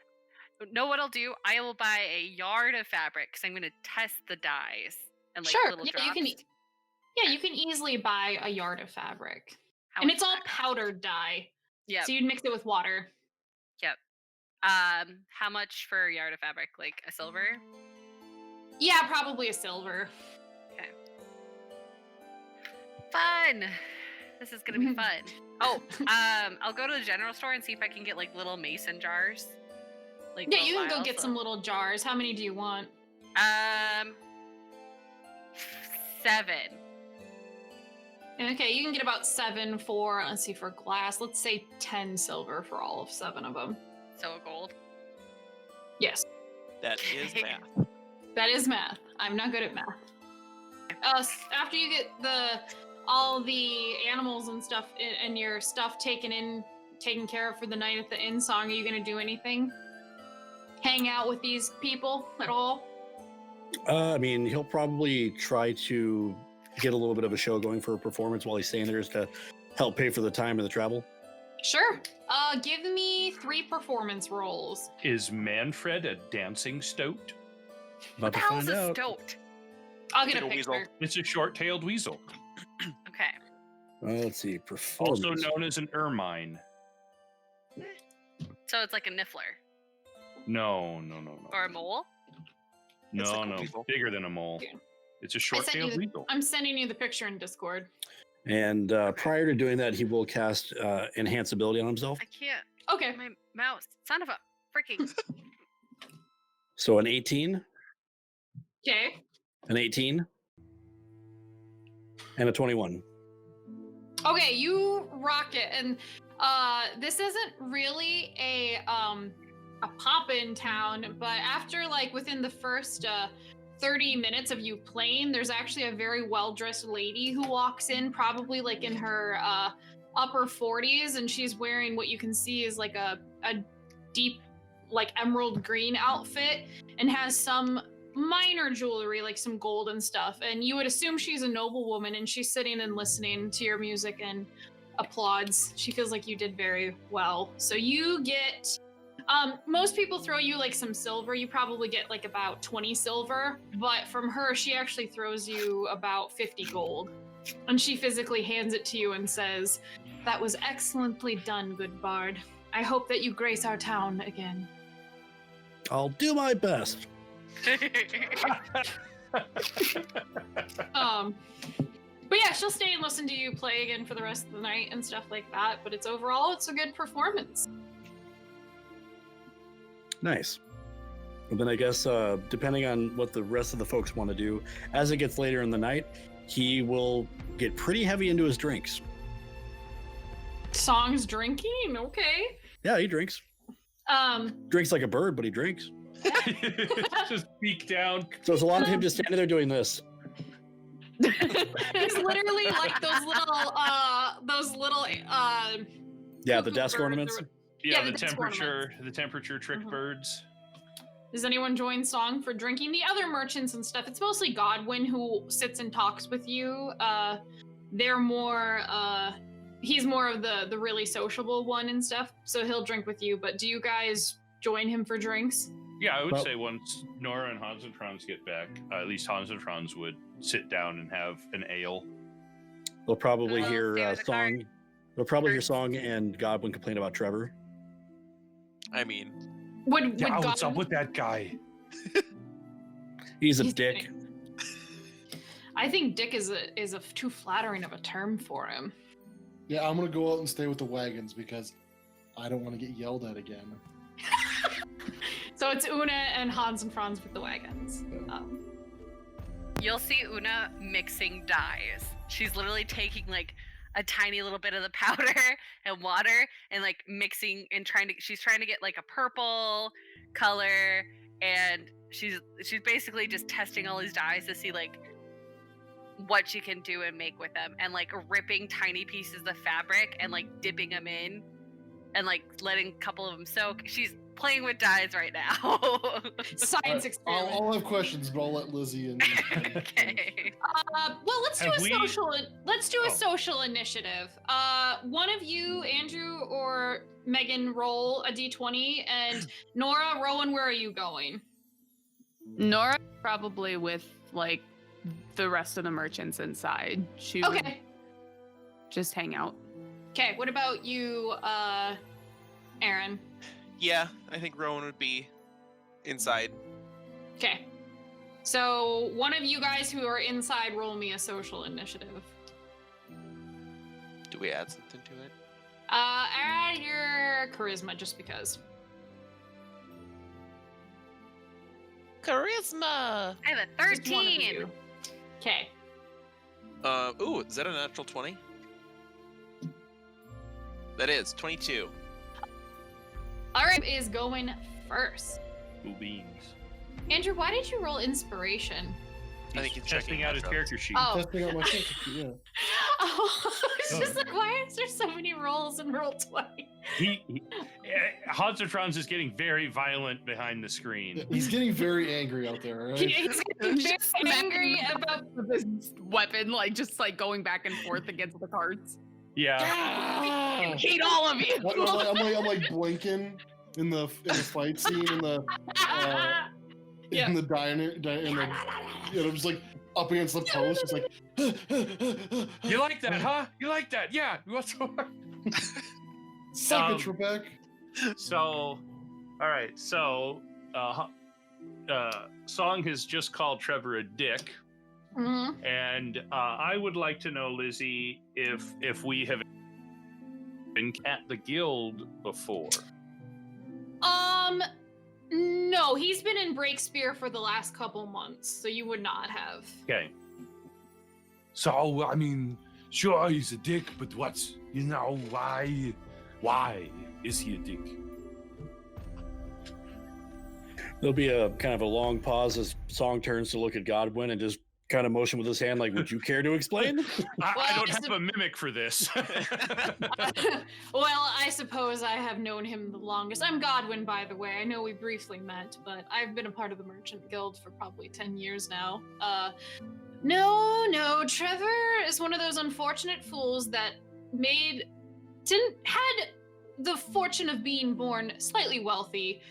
Know what I'll do? I will buy a yard of fabric because I'm going to test the dyes and like Sure. little Yeah, drops. you can easily buy a yard of fabric, How and much it's all is that? powdered dye. Yep. So you'd mix it with water. Yep. How much for a yard of fabric? Like a silver? Yeah, probably a silver. Fun. This is gonna be fun. Oh, I'll go to the general store and see if I can get like little mason jars. Like Yeah, little you can go vials get of- some little jars. How many do you want? 7. Okay, you can get about 7 for, let's see, for glass. Let's say 10 silver for all of 7 of them. So a gold. Yes, That is math. that is math. I'm not good at math. After you get all the animals and stuff and your stuff taken care of for the night at the inn song, are you gonna do anything? Hang out with these people at all? I mean, he'll probably try to get a little bit of a show going for a performance while he's staying there, just to help pay for the time and the travel. Sure. Give me 3 performance rolls. Is Manfred a dancing stoat? What About the to hell is find a out. stoat? I'll get Get a a weasel. picture. It's a short-tailed weasel, Okay. Let's see, performance. also known as an ermine. So it's like a niffler No. or a mole? It's like a No, weasel. bigger than a mole. Yeah. It's a I sent short-tailed you weasel. I'm sending you the picture in Discord. And prior to doing that, he will cast enhance ability on himself. I can't. Okay. My mouse. Son of a freaking. So an 18, Okay. an 18, and a 21. Okay, you rock it, and this isn't really a pop-in town, but after like within the first 30 minutes of you playing, there's actually a very well-dressed lady who walks in, probably like in her upper 40s, and she's wearing what you can see is like a deep like emerald green outfit and has some minor jewelry, like some gold and stuff, and you would assume she's a noblewoman, and she's sitting and listening to your music and applauds. She feels like you did very well. So you get most people throw you like some silver. You probably get like about 20 silver, but from her, she actually throws you about 50 gold, and she physically hands it to you and says, "That was excellently done, good bard. I hope that you grace our town again." I'll do my best. But yeah, she'll stay and listen to you play again for the rest of the night and stuff like that. But it's a good performance. Nice. And then I guess depending on what the rest of the folks want to do, as it gets later in the night, he will get pretty heavy into his drinks. Songs, drinking, okay. Yeah, he drinks. Drinks like a bird, but he drinks. Just peek down. So it's a lot of him just standing there doing this. It's literally like those little Yeah, the cuckoo desk birds ornaments. or- Yeah, Yeah, the the desk temperature trick Mhm. birds. Does anyone join song for drinking? The other merchants and stuff, it's mostly Godwin who sits and talks with you. They're more he's more of the really sociable one and stuff, so he'll drink with you. But do you guys join him for drinks? Yeah, I would Well- say once Nora and Hans and Franz get back, at least Hans and Franz would sit down and have an ale. They'll probably Well, hear stay with the car. song. They'll probably hear song and Godwin complain about Trevor. I mean, Would Yeah, what's Godwin up with that guy? He's a He's dick. kidding. I think dick is a too flattering of a term for him. Yeah, I'm gonna go out and stay with the wagons because I don't want to get yelled at again. So it's Una and Hans and Franz with the wagons. You'll see Una mixing dyes. She's literally taking like a tiny little bit of the powder and water and like mixing and she's trying to get like a purple color, and she's basically just testing all these dyes to see like what she can do and make with them, and like ripping tiny pieces of fabric and like dipping them in and like letting a couple of them soak. She's playing with dyes right now. Science experiment. I'll have questions, but I'll let Lizzie and. Okay. Well, let's do Have a we- social social initiative. One of you, Andrew or Megan, roll a d20, and Nora, Rowan, where are you going? Nora probably with like the rest of the merchants inside. She would Okay. just hang out. Okay. What about you, Aaron? Yeah, I think Rowan would be inside. Okay. So one of you guys who are inside, roll me a social initiative. Do we add something to it? Add your charisma just because. Charisma! I have a Just one of 13. you. Okay. Ooh, is that a natural 20? That is 22. Alright, is going first. Cool beans. Andrew, why did you roll inspiration? I think he's testing checking out his backgrounds. character sheet. Oh. Testing out my character sheet, yeah. Oh, it's just like, why is there so many rolls in roll 20? Hansertrons is getting very violent behind the Yeah, screen. he's getting very angry out there, right? He's getting very angry about this weapon, like just like going back and forth against the cards. Yeah. Ah! I hate all of you. I'm like blinking in the fight scene in the Yeah. in the diner, I'm just like up against the post. It's like You like that, huh? You like that? Yeah. What's Suck it, Trebek. So, all right. So, Song has just called Trevor a dick, Mhm. and I would like to know, Lizzie, if we have been at the guild before. No, he's been in Breakspear for the last couple months, so you would not have. Okay. So, I mean, sure, he's a dick, but what's, why is he a dick? There'll be a kind of a long pause as Song turns to look at Godwin and just kind of motion with his hand, like, "Would you care to explain?" I Well, don't it's have a mimic for this. Well, I suppose I have known him the longest. I'm Godwin, by the way. I know we briefly met, but I've been a part of the Merchant Guild for probably 10 years now. No, Trevor is one of those unfortunate fools that had the fortune of being born slightly wealthy,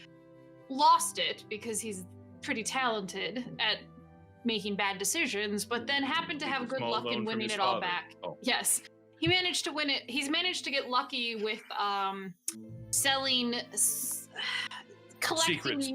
lost it because he's pretty talented at making bad decisions, but then happened to have good Small luck loan in from winning his it all father. back. Oh. Yes. He managed to win it. He's managed to get lucky with selling collecting Secrets.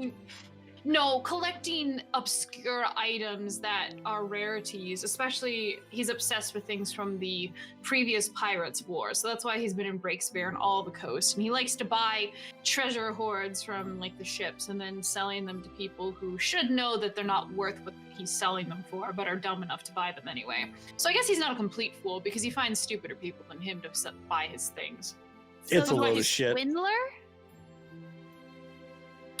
collecting obscure items that are rarities. Especially, he's obsessed with things from the previous Pirates War, so that's why he's been in Breakspear and all the coast. And he likes to buy treasure hoards from like the ships and then selling them to people who should know that they're not worth what he's selling them for, but are dumb enough to buy them anyway. So I guess he's not a complete fool because he finds stupider people than him to buy his things. It's a what, load of his shit. Swindler?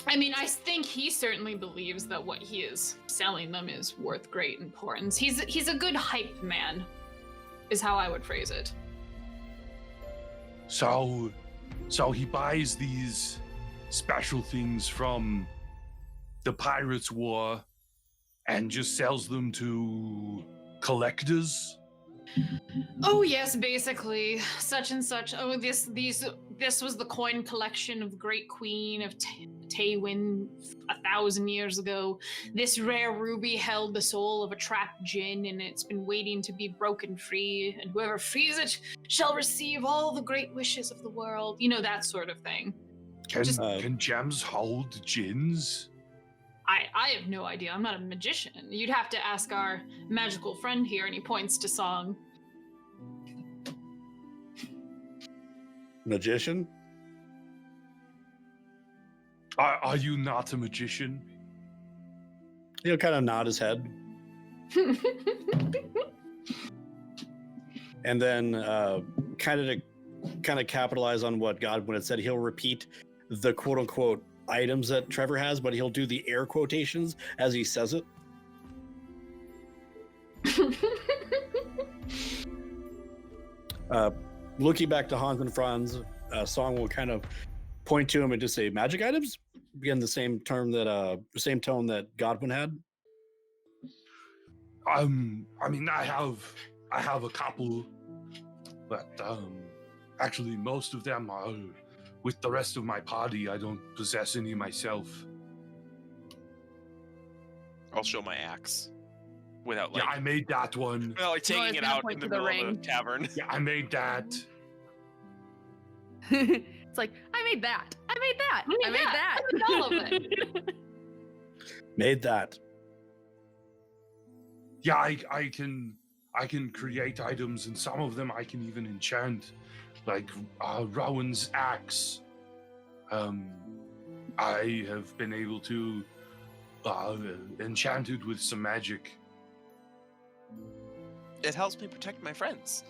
I mean, I think he certainly believes that what he is selling them is worth great importance. He's a good hype man, is how I would phrase it. So he buys these special things from the Pirates War and just sells them to collectors? Oh yes, basically such and such. Oh, this was the coin collection of the Great Queen of Taywin 1,000 years ago. This rare ruby held the soul of a trapped djinn, and it's been waiting to be broken free. And whoever frees it shall receive all the great wishes of the world. You know, that sort of thing. Can gems hold djinns? I have no idea. I'm not a magician. You'd have to ask our magical friend here, and he points to Song. Magician? Are you not a magician? He'll kind of nod his head, and then kind of capitalize on what Godwin had said. He'll repeat the quote unquote items that Trevor has, but he'll do the air quotations as he says it. Looking back to Hans and Franz, Song will kind of point to him and just say magic items. Again, the same tone that Godwin had. I mean, I have a couple, but actually most of them are with the rest of my party. I don't possess any myself. I'll show my axe without like, Yeah, I made that one. without, like taking he's it gonna out point in the to the middle of ring. the tavern. Yeah, I made that. It's like, I made that. I made that. I made that. I made all of it. Made that. Yeah, I can create items, and some of them I can even enchant, like Rowan's axe. I have been able to enchant it with some magic. It helps me protect my friends.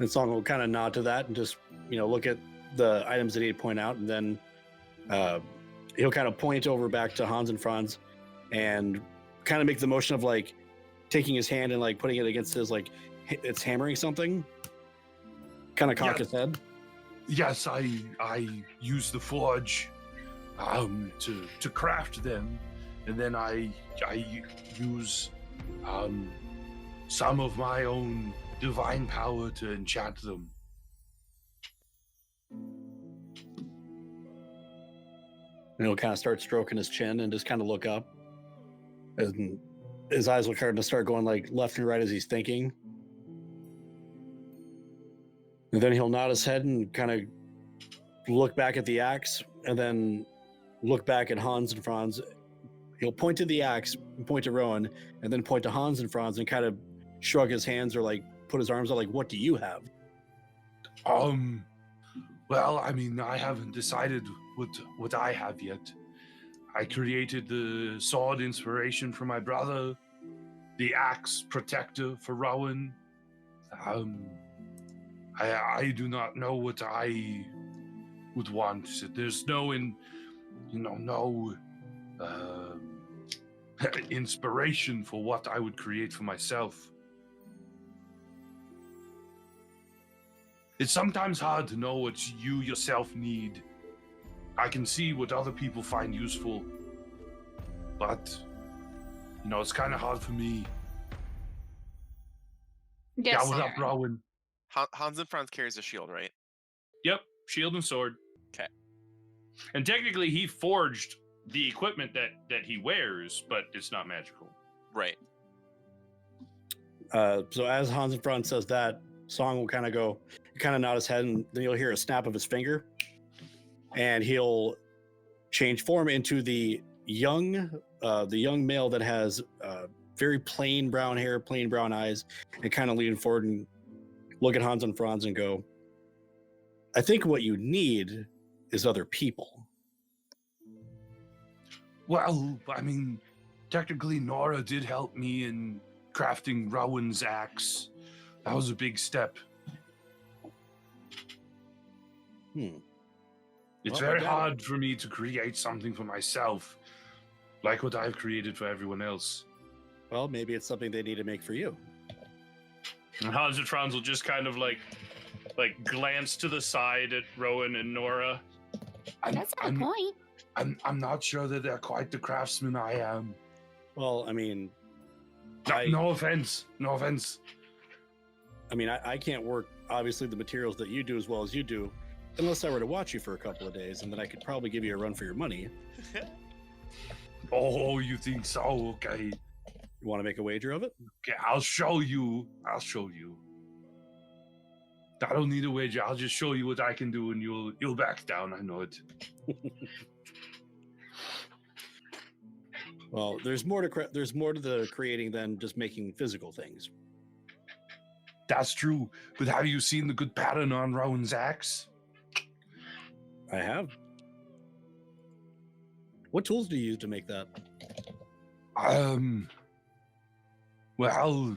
And Song will kind of nod to that and just, look at the items that he'd point out, and then he'll kind of point over back to Hans and Franz and kind of make the motion of like taking his hand and like putting it against his, like it's hammering something. Kind of cock his head. Yes, I use the forge to craft them, and then I use some of my own divine power to enchant them. And he'll kind of start stroking his chin and just kind of look up. And his eyes will kind of start going like left and right as he's thinking. And then he'll nod his head and kind of look back at the axe, and then look back at Hans and Franz. He'll point to the axe, point to Rowan, and then point to Hans and Franz and kind of shrug his hands or like put his arms out like, what do you have? Well, I mean, I haven't decided what I have yet. I created the sword inspiration for my brother, the axe protector for Rowan. I do not know what I would want. There's no inspiration for what I would create for myself. It's sometimes hard to know what you yourself need. I can see what other people find useful, but it's kind of hard for me. Yes, Yeah, what up, Aaron. Rowan? Hans and Franz carries a shield, right? Yep, shield and sword. 'Kay. And technically, he forged the equipment that he wears, but it's not magical. Right. So as Hans and Franz says that, Song will kind of nod his head, and then you'll hear a snap of his finger, and he'll change form into the young male that has very plain brown hair, plain brown eyes, and kind of lean forward and look at Hans and Franz and go, I think what you need is other people. Well, I mean, technically, Nora did help me in crafting Rowan's axe. That was a big step. It's Well, very I doubt hard for me to create something for myself, like what I've created for everyone else. Well, maybe it's something they need to make for you. And Hans and Franz will just kind of like glance to the side at Rowan and Nora. That's a good point. I'm not sure that they're quite the craftsman I am. Well, I mean, No offense. No offense. I mean, I can't work, obviously, the materials that you do as well as you do, unless I were to watch you for a couple of days, and then I could probably give you a run for your money. Oh, you think so? Okay. You want to make a wager of it? Okay, I'll show you. I don't need a wager. I'll just show you what I can do, and you'll back down. I know it. Well, there's more to the creating than just making physical things. That's true. But have you seen the good pattern on Rowan's axe? I have. What tools do you use to make that? Well,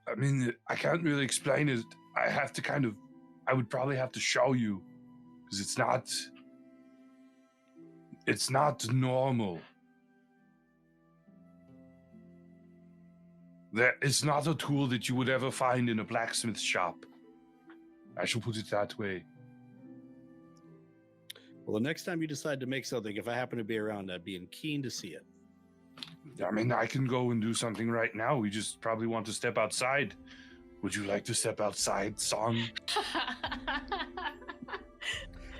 I mean, I can't really explain it. I would probably have to show you, because it's not normal. It's not a tool that you would ever find in a blacksmith shop. I shall put it that way. Well, the next time you decide to make something, if I happen to be around, I'd be keen to see it. I mean, I can go and do something right now. We just probably want to step outside. Would you like to step outside, Song?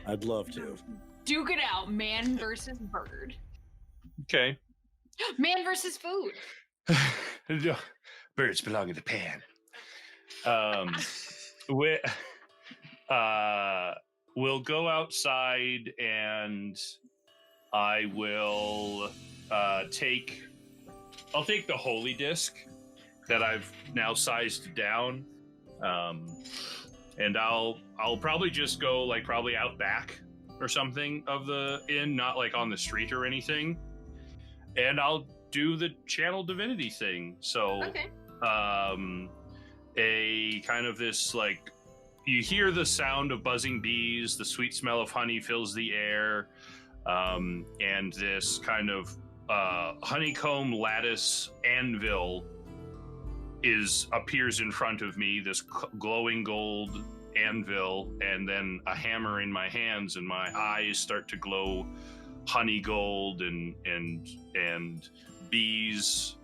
I'd love to. Duke it out, man versus bird. Okay. Man versus food. Birds belong in the pan. we'll go outside and I will take the holy disc that I've now sized down, and I'll probably just go like probably out back or something of the inn, not like on the street or anything, and I'll do the channel divinity thing. So Okay. A kind of this like, you hear the sound of buzzing bees, the sweet smell of honey fills the air, and this kind of honeycomb lattice anvil appears in front of me, this glowing gold anvil, and then a hammer in my hands, and my eyes start to glow honey gold, and bees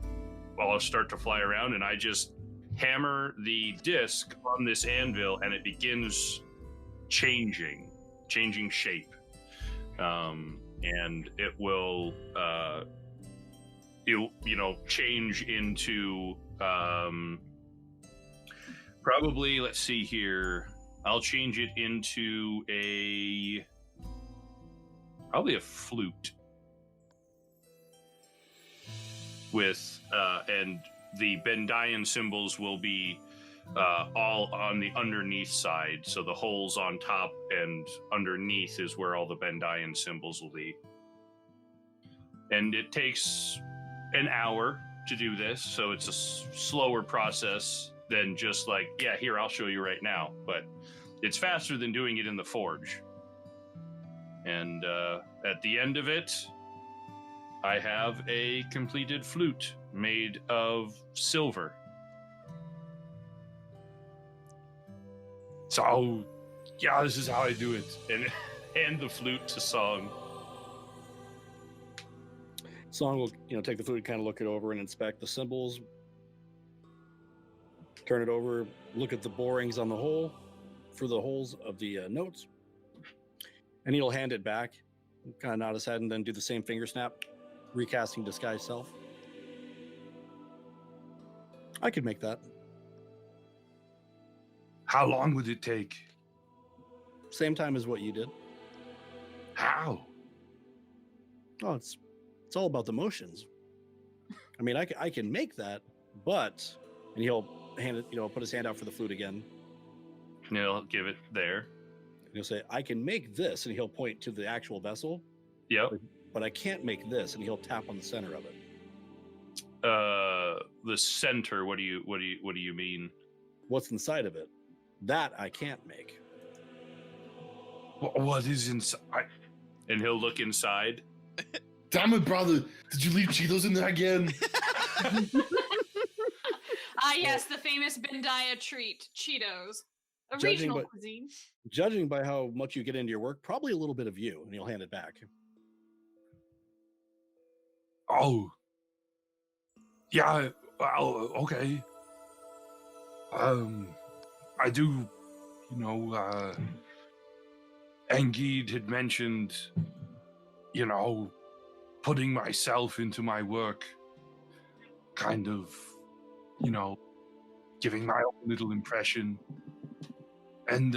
all start to fly around, and I just hammer the disc on this anvil, and it begins changing shape, and it will change into probably, let's see here, I'll change it into probably a flute with and the Bendayan symbols will be all on the underneath side, so the holes on top and underneath is where all the Bendayan symbols will be. And it takes an hour to do this, so it's a slower process than just like, yeah, here, I'll show you right now. But it's faster than doing it in the forge. And at the end of it, I have a completed flute made of silver. So, yeah, this is how I do it. And hand the flute to Song. Song will, take the flute, kind of look it over and inspect the symbols. Turn it over, look at the borings on the hole for the holes of the notes. And he'll hand it back, kind of nod his head, and then do the same finger snap, recasting disguise self. I could make that. How long would it take? Same time as what you did. How? Oh, it's all about the motions. I mean, I can make that, but, and he'll hand it, put his hand out for the flute again. And he'll give it there. And he'll say, I can make this, and he'll point to the actual vessel. Yep. But I can't make this, and he'll tap on the center of it. The center. What do you mean? What's inside of it? That I can't make. What is inside? And he'll look inside. Damn it, brother! Did you leave Cheetos in there again? Ah, yes, the famous Bendaya treat, Cheetos. A regional cuisine. Judging by how much you get into your work, probably a little bit of you, and he'll hand it back. Oh. Yeah, well, okay. I do, Angeed had mentioned, putting myself into my work, kind of, giving my own little impression. And,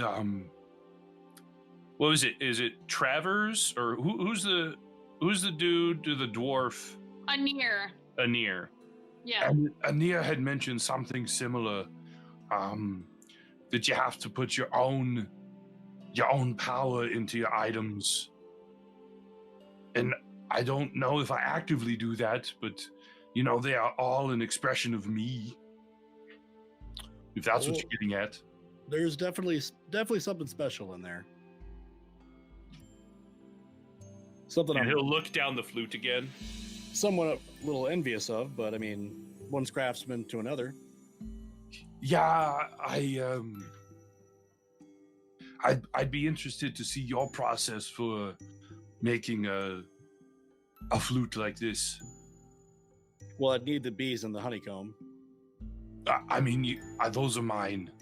what was it? Is it Travers? Or who's the dude, the dwarf? Anir. Yeah. And Anir had mentioned something similar, that you have to put your own power into your items. And I don't know if I actively do that, but they are all an expression of me. If that's what you're getting at. There's definitely something special in there. Something And he'll look down the flute again. Somewhat a little envious of, but I mean, one's craftsman to another. Yeah, I'd be interested to see your process for making a flute like this. Well, I'd need the bees and the honeycomb. I mean, those are mine.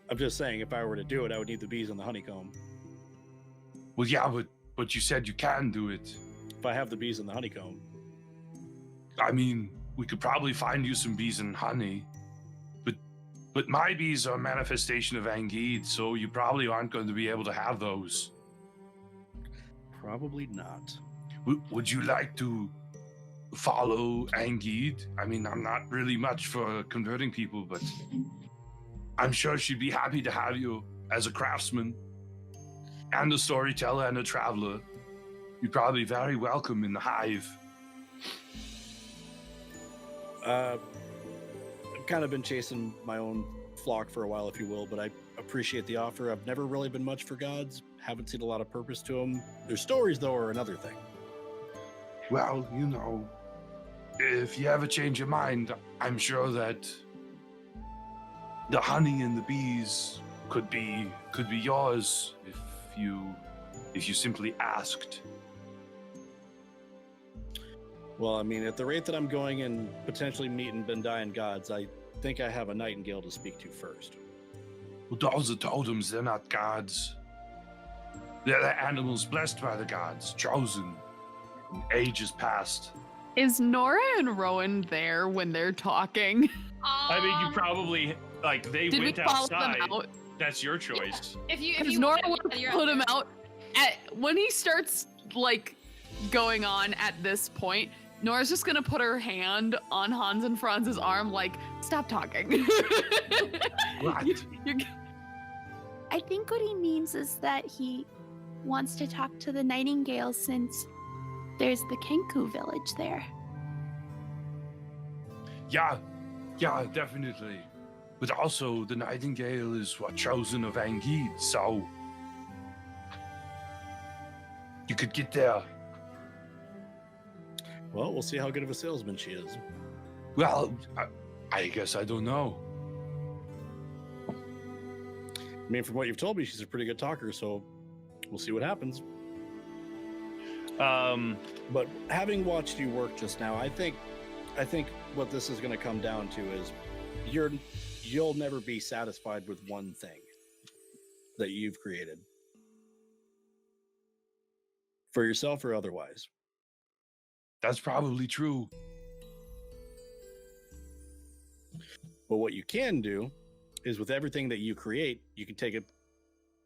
I'm just saying, if I were to do it, I would need the bees and the honeycomb. Well, yeah, but you said you can do it. If I have the bees and the honeycomb. I mean, we could probably find you some bees and honey, but But my bees are a manifestation of Angeed, so you probably aren't going to be able to have those. Probably not. Would you like to follow Angeed? I mean, I'm not really much for converting people, but I'm sure she'd be happy to have you as a craftsman and a storyteller and a traveler. You'd probably be very welcome in the hive. I've kind of been chasing my own flock for a while, if you will, but I appreciate the offer. I've never really been much for gods. Haven't seen a lot of purpose to them. Their stories, though, are another thing. Well, you know, if you ever change your mind, I'm sure that the honey and the bees could be yours if you simply asked. Well, I mean, at the rate that I'm going and potentially meeting Bendayan gods, I think I have a nightingale to speak to first. Well, those are totems, they're not gods. They're the animals blessed by the gods, chosen in ages past. Is Nora and Rowan there when they're talking? I mean, you probably, like, they Did we went follow them outside. out? That's your choice. If you Because Nora want, would you're put out him there. out. When he starts, like, going on at this point, Nora's just gonna put her hand on Hans and Franz's arm, like, stop talking. What? You're- I think what he means is that he wants to talk to the nightingale since there's the Kenku village there. Yeah, definitely. But also, the nightingale is what chosen of Angeed, so you could get there. Well, we'll see how good of a salesman she is. Well, I guess I don't know. I mean, from what you've told me, she's a pretty good talker, so we'll see what happens. But having watched you work just now, I think what this is going to come down to is you'll never be satisfied with one thing that you've created, for yourself or otherwise. That's probably true. But what you can do is, with everything that you create, you can take a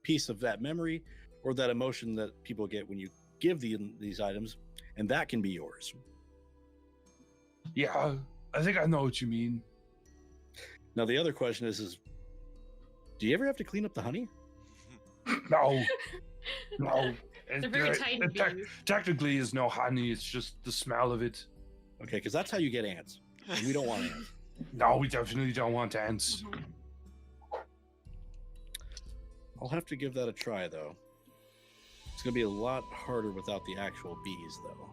piece of that memory or that emotion that people get when you give these items, and that can be yours. Yeah, I think I know what you mean. Now, the other question is do you ever have to clean up the honey? No. They're very tiny bees. Technically, is no honey. It's just the smell of it. Okay, because that's how you get ants. And we don't want ants. No, we definitely don't want ants. Mhm. I'll have to give that a try, though. It's going to be a lot harder without the actual bees, though.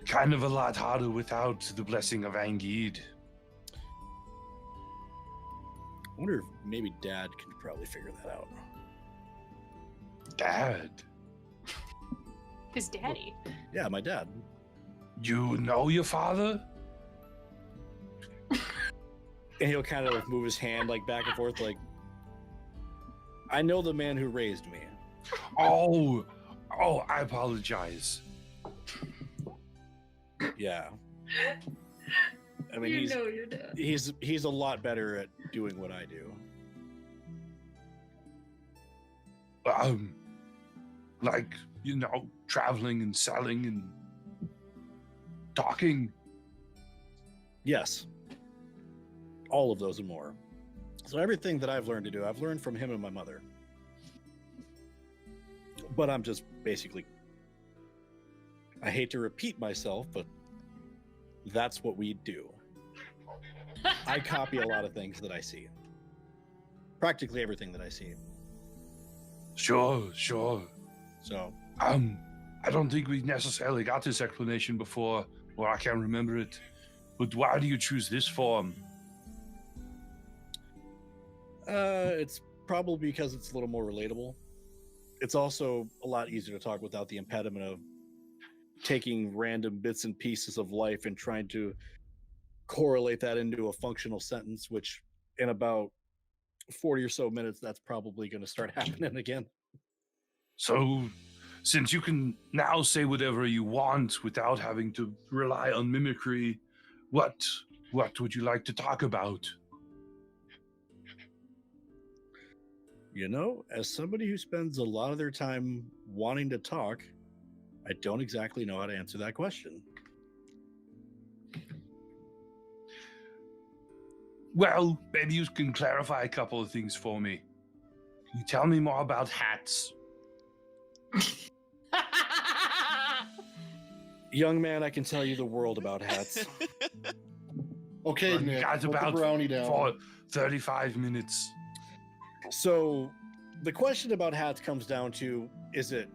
Kind of a lot harder without the blessing of Angeed. I wonder if maybe Dad can probably figure that out. Dad, His daddy. Yeah, my dad. you know your father? And he'll kind of like move his hand like back and forth, like, I know the man who raised me. Oh, I apologize. Yeah. I mean, your dad. he's a lot better at doing what I do. Like, you know, traveling and selling and talking. Yes. All of those and more. So everything that I've learned to do, I've learned from him and my mother. But I'm just basically, I hate to repeat myself, but that's what we do. I copy a lot of things that I see. Practically everything that I see. Sure. So, I don't think we necessarily got this explanation before, or I can't remember it. But why do you choose this form? it's probably because it's a little more relatable. It's also a lot easier to talk without the impediment of taking random bits and pieces of life and trying to correlate that into a functional sentence, which in about 40 or so minutes, that's probably going to start happening again. So, since you can now say whatever you want without having to rely on mimicry, what would you like to talk about? You know, as somebody who spends a lot of their time wanting to talk, I don't exactly know how to answer that question. Well, maybe you can clarify a couple of things for me. Can you tell me more about hats? Young man, I can tell you the world about hats. Okay, You Nick, got put the about brownie down. for 35 minutes. So, the question about hats comes down to: is it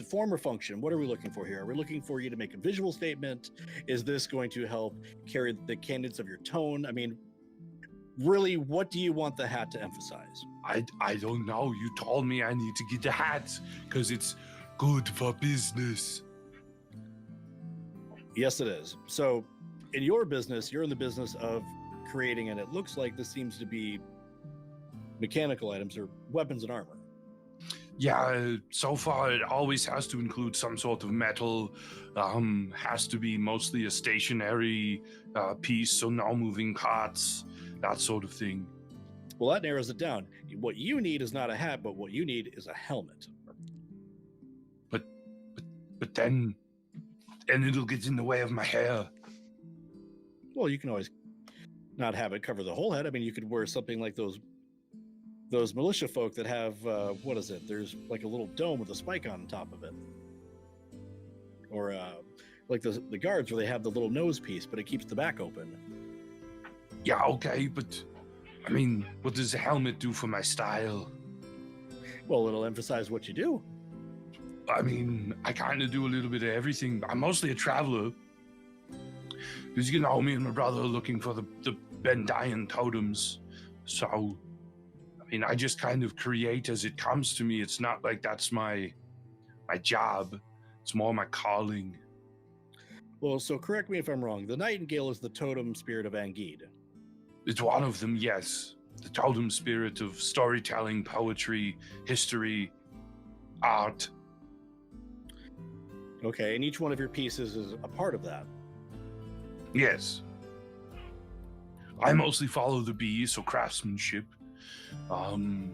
form or function? What are we looking for here? Are we looking for you to make a visual statement? Is this going to help carry the cadence of your tone? I mean, really, what do you want the hat to emphasize? I don't know. You told me I need to get the hat because it's good for business. Yes, it is. So, in your business, you're in the business of creating, and it looks like this seems to be mechanical items or weapons and armor. Yeah, so far it always has to include some sort of metal. Has to be mostly a stationary piece, so no moving parts, that sort of thing. Well, that narrows it down. What you need is not a hat, but what you need is a helmet. But then it'll get in the way of my hair. Well, you can always not have it cover the whole head. I mean, you could wear something like those militia folk that have what is it? There's like a little dome with a spike on top of it, or like the guards where they have the little nose piece, but it keeps the back open. Yeah, okay, but I mean, what does a helmet do for my style? Well, it'll emphasize what you do. I mean, I kind of do a little bit of everything. I'm mostly a traveler. Because, you know, me and my brother are looking for the Bendayan totems. So, I mean, I just kind of create as it comes to me. It's not like that's my job. It's more my calling. Well, so correct me if I'm wrong. The Nightingale is the totem spirit of Angid. It's one of them, yes. The totem spirit of storytelling, poetry, history, art. Okay, and each one of your pieces is a part of that. Yes. I mostly follow the bee, so craftsmanship, and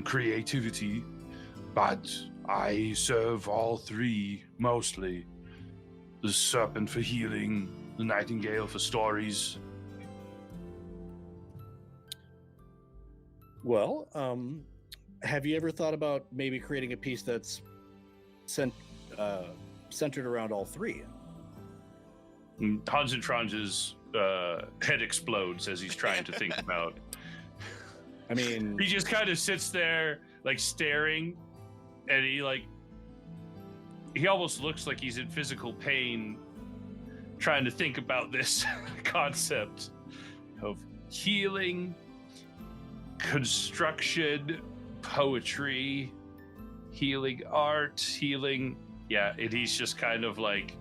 creativity, but I serve all three mostly. The serpent for healing, the nightingale for stories. Well, have you ever thought about maybe creating a piece that's centered around all three? Hans and Franz's head explodes as he's trying to think about. I mean, He just kind of sits there, like staring, and he almost looks like he's in physical pain, trying to think about this concept of healing, construction, poetry, healing art, healing. Yeah, and he's just kind of like,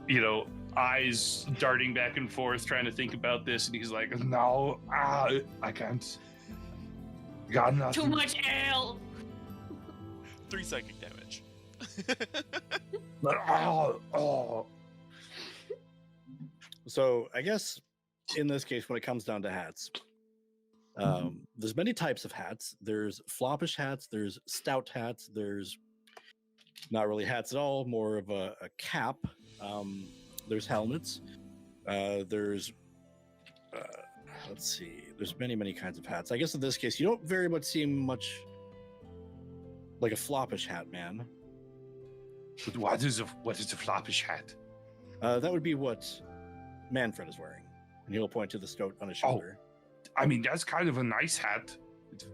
you know, eyes darting back and forth, trying to think about this, and he's like, "No, I can't. Got nothing." Too much ale. 3 psychic damage. so I guess in this case, when it comes down to hats, there's many types of hats. There's floppish hats, there's stout hats, there's not really hats at all, more of a cap. There's helmets. There's let's see. There's many kinds of hats. I guess in this case, you don't very much seem much like a floppish hat, man. But what is a floppish hat? That would be what Manfred is wearing, and he'll point to the stoat on his shoulder. I mean, that's kind of a nice hat.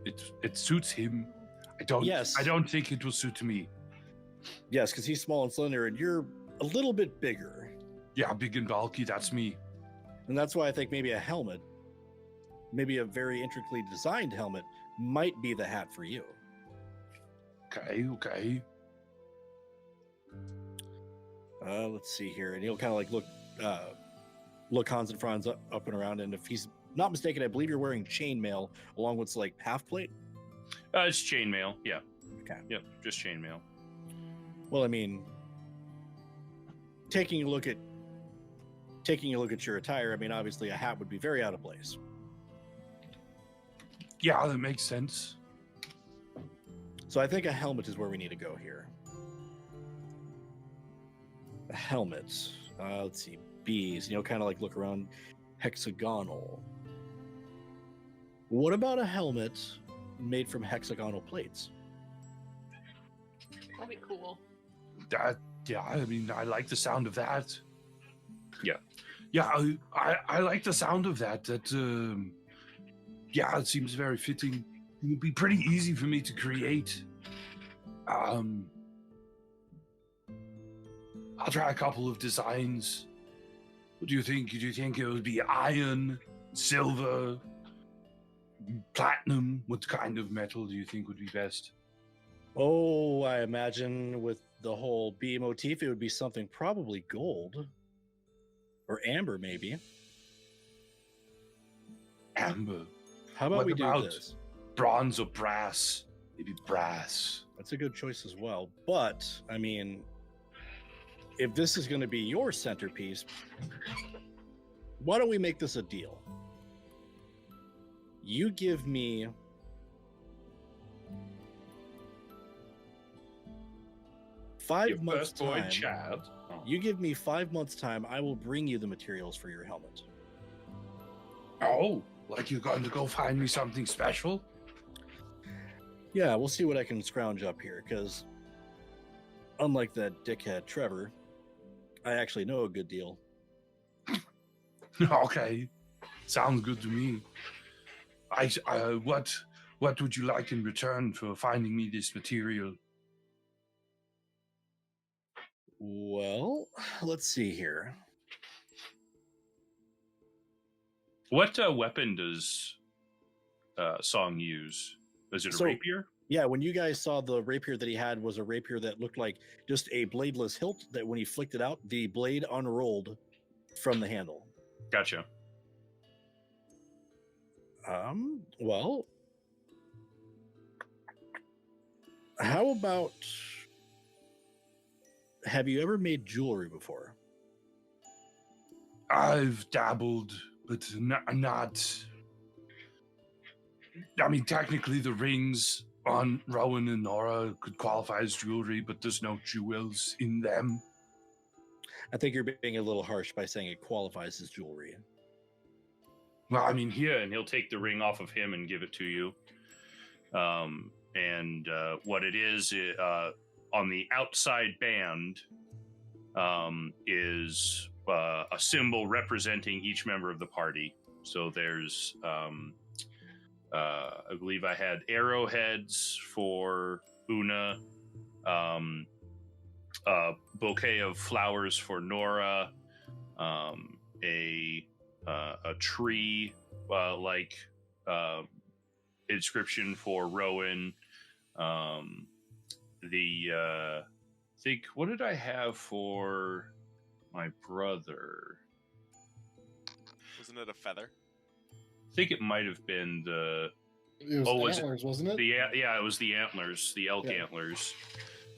It suits him. Yes. I don't think it will suit me. Yes, because he's small and slender, and you're a little bit bigger. Yeah, big and bulky. That's me. And that's why I think maybe a helmet, maybe a very intricately designed helmet, might be the hat for you. Okay. Let's see here. And he'll kind of like look Hans and Franz up and around. And if he's not mistaken, I believe you're wearing chainmail along with like half plate. It's chainmail. Yeah. Okay. Yep. Just chainmail. Well, I mean, taking a look at your attire, I mean, obviously a hat would be very out of place. Yeah, that makes sense. So I think a helmet is where we need to go here. A helmet. Let's see. Bees, kind of like look around hexagonal. What about a helmet made from hexagonal plates? That'd be cool. I mean, I like the sound of that. Yeah, I like the sound of that. It seems very fitting. It would be pretty easy for me to create. I'll try a couple of designs. What do you think? Do you think it would be iron, silver, platinum? What kind of metal do you think would be best? Oh, I imagine with the whole bee motif, it would be something probably gold. Or amber, maybe. Amber. How about What we do about this? Bronze or brass? Maybe brass. That's a good choice as well. But, I mean, if this is going to be your centerpiece, why don't we make this a deal? You give me 5 months time. Chad. You give me 5 months time, I will bring you the materials for your helmet. Oh, like you're going to go find me something special? Yeah, we'll see what I can scrounge up here, because unlike that dickhead Trevor, I actually know a good deal. Okay, sounds good to me. What would you like in return for finding me this material? Well, let's see here. What weapon does Song use? Is it a So- rapier? Yeah, when you guys saw the rapier that he had was a rapier that looked like just a bladeless hilt that when he flicked it out, the blade unrolled from the handle. Gotcha. Well, how about, have you ever made jewelry before? I've dabbled, but not. I mean, technically, the rings on Rowan and Nora could qualify as jewelry, but there's no jewels in them. I think you're being a little harsh by saying it qualifies as jewelry. Well, I mean, here, and he'll take the ring off of him and give it to you. And what it is, on the outside band, is a symbol representing each member of the party. So there's, I believe I had arrowheads for Una, a bouquet of flowers for Nora, a tree like inscription for Rowan. Think, what did I have for my brother? Wasn't it a feather? I think it might have been the It was was it- antlers, wasn't it? yeah, it was the antlers, the elk antlers,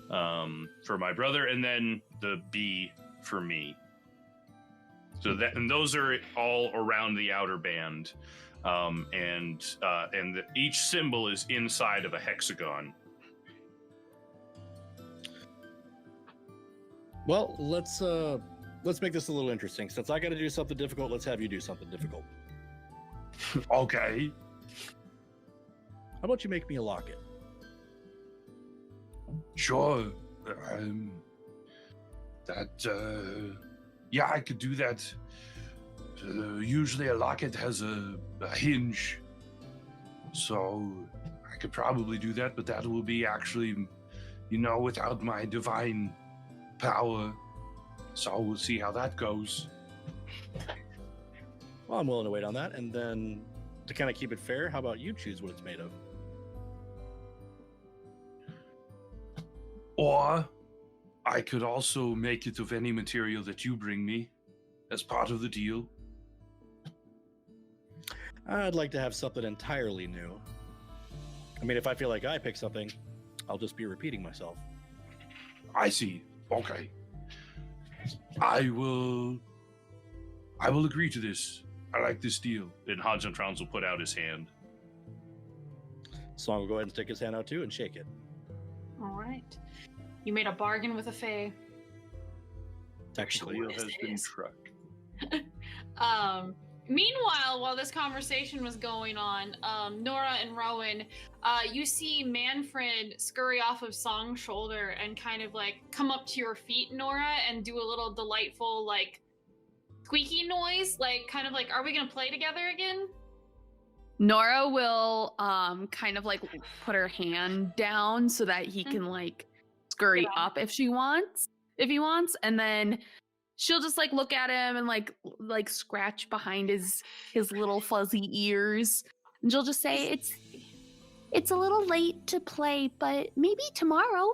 for my brother, and then the bee for me. So that, and those are all around the outer band, each symbol is inside of a hexagon. Well, let's make this a little interesting. Since I got to do something difficult, let's have you do something difficult. Okay. How about you make me a locket? Sure. Yeah, I could do that. Usually a locket has a hinge, so I could probably do that, but that will be actually, without my divine power. So we'll see how that goes. Well, I'm willing to wait on that. And then to kind of keep it fair, how about you choose what it's made of? Or I could also make it of any material that you bring me as part of the deal. I'd like to have something entirely new. I mean, if I feel like I pick something, I'll just be repeating myself. I see. Okay. I will agree to this. I like this deal. And Hans and Franz will put out his hand. Song will go ahead and stick his hand out too and shake it. All right. You made a bargain with a fae. Technically, Deal Yes, has it been is. struck. Meanwhile, while this conversation was going on, Nora and Rowan, you see Manfred scurry off of Song's shoulder and kind of like come up to your feet, Nora, and do a little delightful like squeaky noise, like kind of like, are we gonna play together again? Nora will kind of like put her hand down so that he can like scurry Get on. up if he wants, and then she'll just like look at him and like scratch behind his little fuzzy ears, and she'll just say, it's a little late to play, but maybe tomorrow.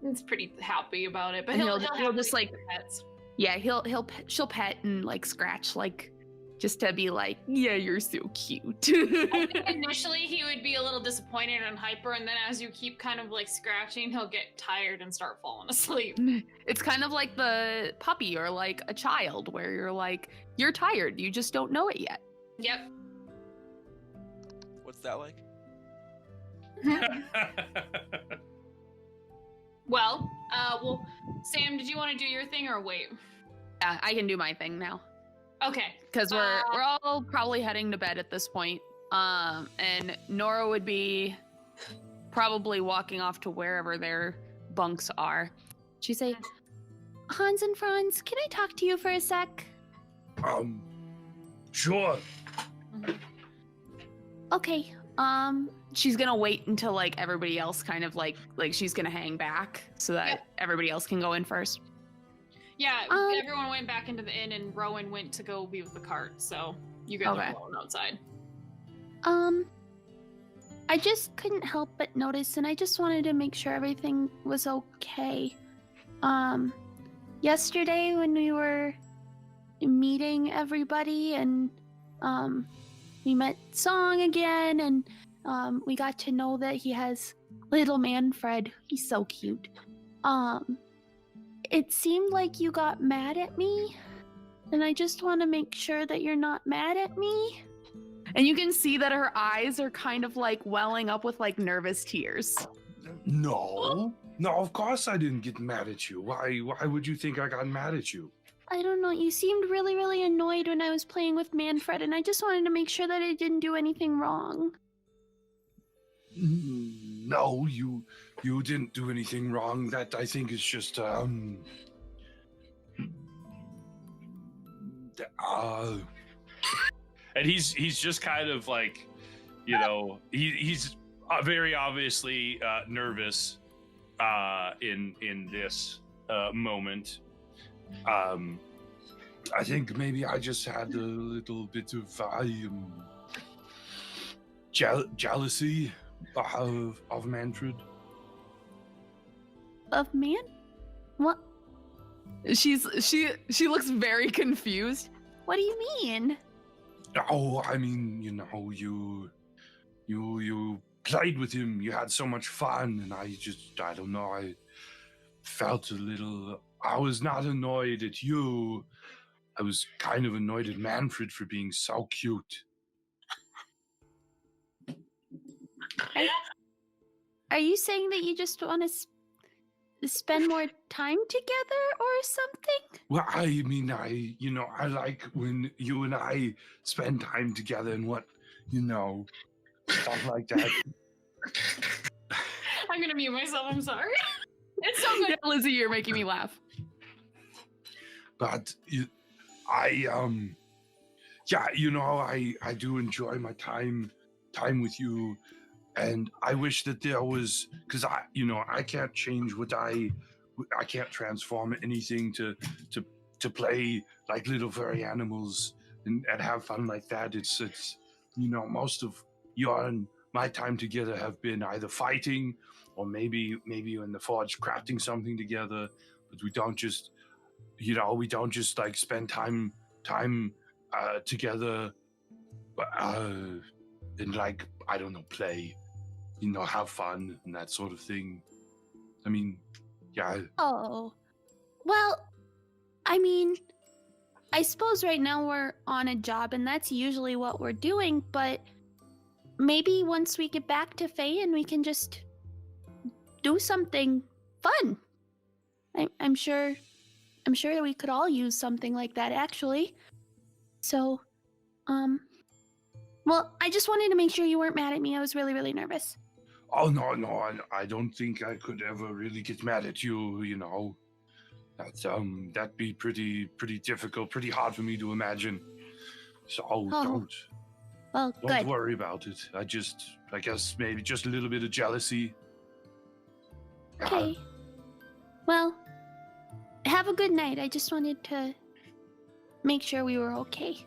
It's pretty happy about it, but And he'll he'll happily just, like- do pets. Yeah, she'll pet and like scratch, like just to be like, yeah, you're so cute. I think initially he would be a little disappointed and hyper, and then as you keep kind of like scratching, he'll get tired and start falling asleep. It's kind of like the puppy or like a child where you're like, you're tired, you just don't know it yet. Yep. What's that like? Well, Sam, did you want to do your thing or wait? Yeah, I can do my thing now. Okay. Because we're all probably heading to bed at this point. And Nora would be probably walking off to wherever their bunks are. She'd say, Hans and Franz, can I talk to you for a sec? Sure. Okay. She's gonna wait until like everybody else kind of like she's gonna hang back so that Yep. everybody else can go in first. Yeah, Um, everyone went back into the inn, and Rowan went to go be with the cart, so you guys Okay. are alone outside. I just couldn't help but notice, and I just wanted to make sure everything was okay. Yesterday when we were meeting everybody and we met Song again, and we got to know that he has little Manfred. He's so cute. It seemed like you got mad at me, and I just want to make sure that you're not mad at me. And you can see that her eyes are kind of like welling up with like nervous tears. No, of course I didn't get mad at you. Why would you think I got mad at you? I don't know, you seemed really, really annoyed when I was playing with Manfred, and I just wanted to make sure that I didn't do anything wrong. No, you didn't do anything wrong. That I think is just and he's just kind of like, you know, he's very obviously nervous in this moment. I think maybe I just had a little bit of jealousy of Manfred. Of man? What? She looks very confused. What do you mean? Oh, I mean, you know, you played with him. You had so much fun, and I don't know. I felt a little. I was not annoyed at you. I was kind of annoyed at Manfred for being so cute. Are you saying that you just want to spend more time together or something? Well, I mean, I like when you and I spend time together and stuff like that. I'm gonna mute myself, I'm sorry. It's so good. Yeah, Lizzie, you're making me laugh. But I do enjoy my time with you, and I wish that there was, because I can't change I can't transform anything to play like little furry animals and have fun like that. It's most of your and my time together have been either fighting or maybe in the forge crafting something together, but we don't just like spend time together and like, I don't know, play, have fun and that sort of thing. I mean, yeah. Oh. Well, I mean, I suppose right now we're on a job and that's usually what we're doing, but maybe once we get back to Faine, we can just do something fun. I'm sure that we could all use something like that, actually. So, well, I just wanted to make sure you weren't mad at me. I was really, really nervous. Oh no, I don't think I could ever really get mad at you. You know, that'd be pretty difficult, pretty hard for me to imagine. So don't Well, good. worry about it. I guess maybe just a little bit of jealousy. Okay. Well, have a good night. I just wanted to make sure we were okay.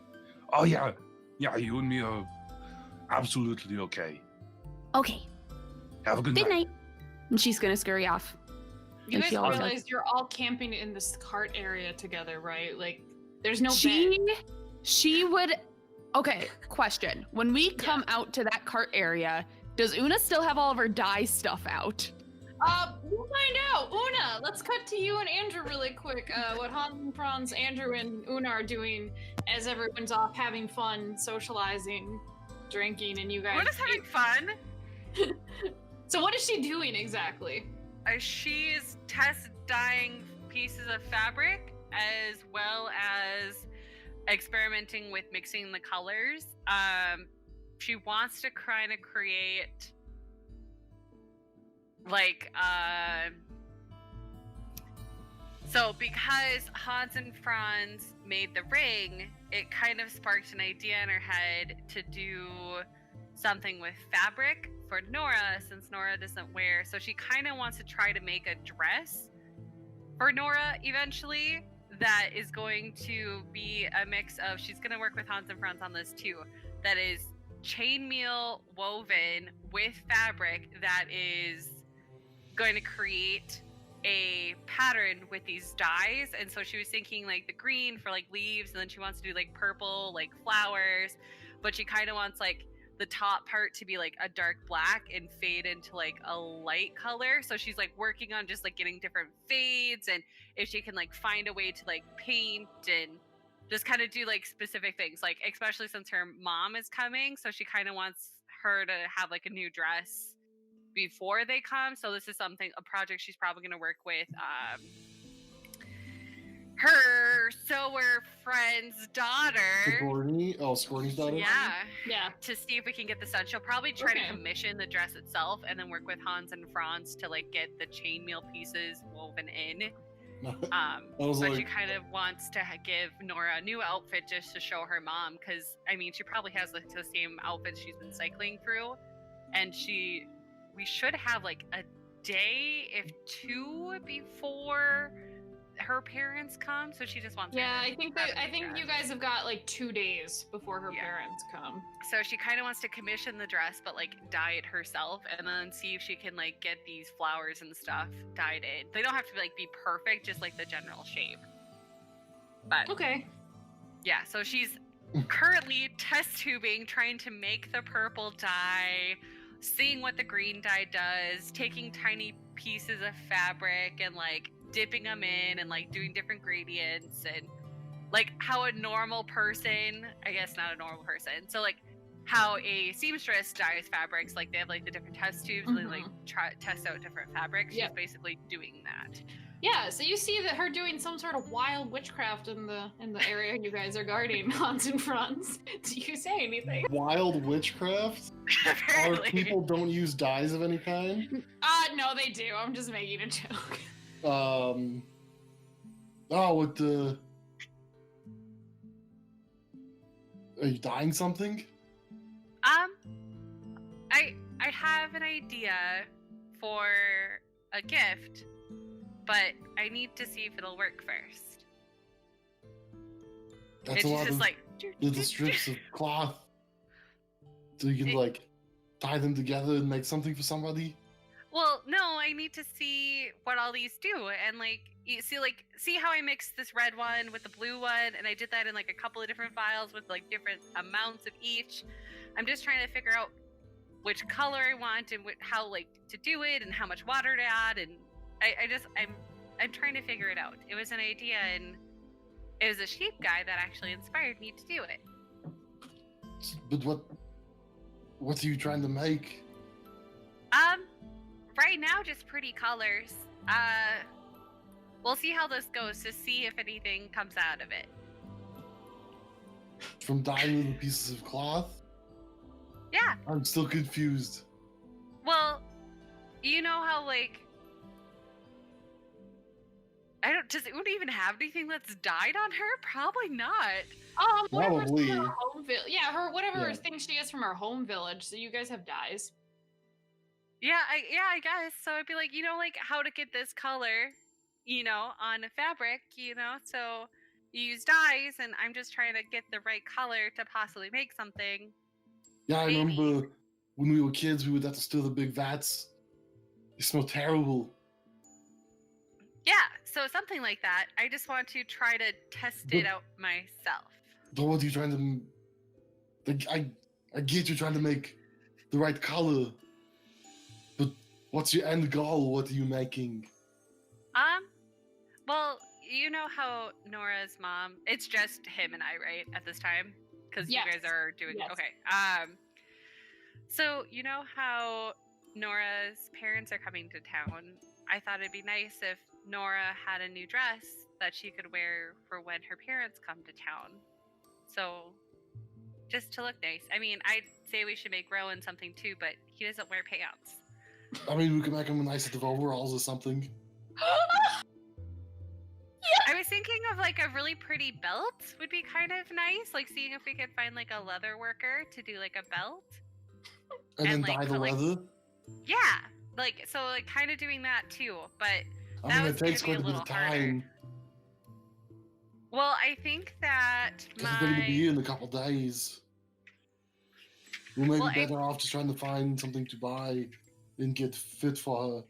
Oh yeah, you and me are absolutely okay. Okay. Have a good Good night. And she's gonna scurry off. You Like guys she always does. realize you're all camping in this cart area together, right? Like, there's no bed. She would. Okay, question. When we come out to that cart area, does Una still have all of her dye stuff out? We'll find out. Una, let's cut to you and Andrew really quick. What Hans and Franz, Andrew and Una are doing as everyone's off having fun, socializing, drinking, and you guys. We're just having fun. So what is she doing exactly? She's test dyeing pieces of fabric as well as experimenting with mixing the colors. She wants to kind of create like so because Hans and Franz made the ring, it kind of sparked an idea in her head to do something with fabric for Nora, since Nora doesn't wear. So she kind of wants to try to make a dress for Nora eventually that is going to be a mix of, she's going to work with Hans and Franz on this too, that is chainmail woven with fabric that is going to create a pattern with these dyes. And so she was thinking like the green for like leaves, and then she wants to do like purple like flowers, but she kind of wants like the top part to be like a dark black and fade into like a light color. So she's like working on just like getting different fades, and if she can like find a way to like paint and just kind of do like specific things, like especially since her mom is coming, so she kind of wants her to have like a new dress before they come. So this is a project she's probably going to work with her sewer friend's daughter. Sigourney's daughter? Yeah. To see if we can get this done. She'll probably try to Okay. commission the dress itself and then work with Hans and Franz to like get the chainmail pieces woven in. was But like- she kind of wants to give Nora a new outfit just to show her mom, because I mean she probably has the same outfit she's been cycling through, and we should have like a day, if two, before her parents come. So she just wants. Yeah, her I think to have a new you dress. guys have got like 2 days before her Yeah. parents come. So she kind of wants to commission the dress, but like dye it herself, and then see if she can like get these flowers and stuff dyed in. They don't have to like be perfect, just like the general shape. But Okay. yeah, so she's currently test tubing, trying to make the purple dye, seeing what the green dye does, taking tiny pieces of fabric and like dipping them in and like doing different gradients, and like how a normal person, I guess not a normal person, so like how a seamstress dyes fabrics, like they have like the different test tubes and they like test out different fabrics. Yeah. She's basically doing that. Yeah, so you see that her doing some sort of wild witchcraft in the area you guys are guarding, Hans and Franz. Do you say anything? Wild witchcraft? Our Apparently. people don't use dyes of any kind? No, they do. I'm just making a joke. With the... Are you dyeing something? I have an idea for a gift, but I need to see if it'll work first. That's It's a lot just of like little strips of cloth. So you can, like, tie them together and make something for somebody? Well, no, I need to see what all these do, and like see how I mixed this red one with the blue one, and I did that in like a couple of different vials with like different amounts of each. I'm just trying to figure out which color I want and how like to do it and how much water to add, and I'm trying to figure it out. It was an idea, and it was a sheep guy that actually inspired me to do it. But What are you trying to make? Right now, just pretty colors. We'll see how this goes to see if anything comes out of it. From dyeing little pieces of cloth? Yeah. I'm still confused. Well, you know how like does Una even have anything that's dyed on her? Probably not. Whatever's from Probably. her home village. Yeah, her whatever Yeah. thing she has from her home village. So you guys have dyes. Yeah, I guess. So it'd be like, like how to get this color, on a fabric, so you use dyes and I'm just trying to get the right color to possibly make something. Yeah, I Maybe. remember when we were kids, we would have to stir the big vats. They smell terrible. Yeah, so something like that. I just want to try to test it out myself. But what are you trying to... Like, I get you're trying to make the right color, but what's your end goal? What are you making? Well, you know how Nora's mom, it's just him and I, right, at this time? Because Yes. you guys are doing, Yes. okay. So you know how Nora's parents are coming to town? I thought it'd be nice if Nora had a new dress that she could wear for when her parents come to town. So, just to look nice. I mean, I'd say we should make Rowan something too, but he doesn't wear pants. I mean, we could make him a nice set of overalls or something. I was thinking of like a really pretty belt would be kind of nice, like seeing if we could find like a leather worker to do like a belt. And then And, like, dye the put, like- leather. Yeah, like so, like kind of doing that too. But I that mean, was it gonna takes be quite a a bit of little harder. time. well, I think that Because they're going to be my here in a couple days. We may Well, be better off just trying to find something to buy and get fit for her.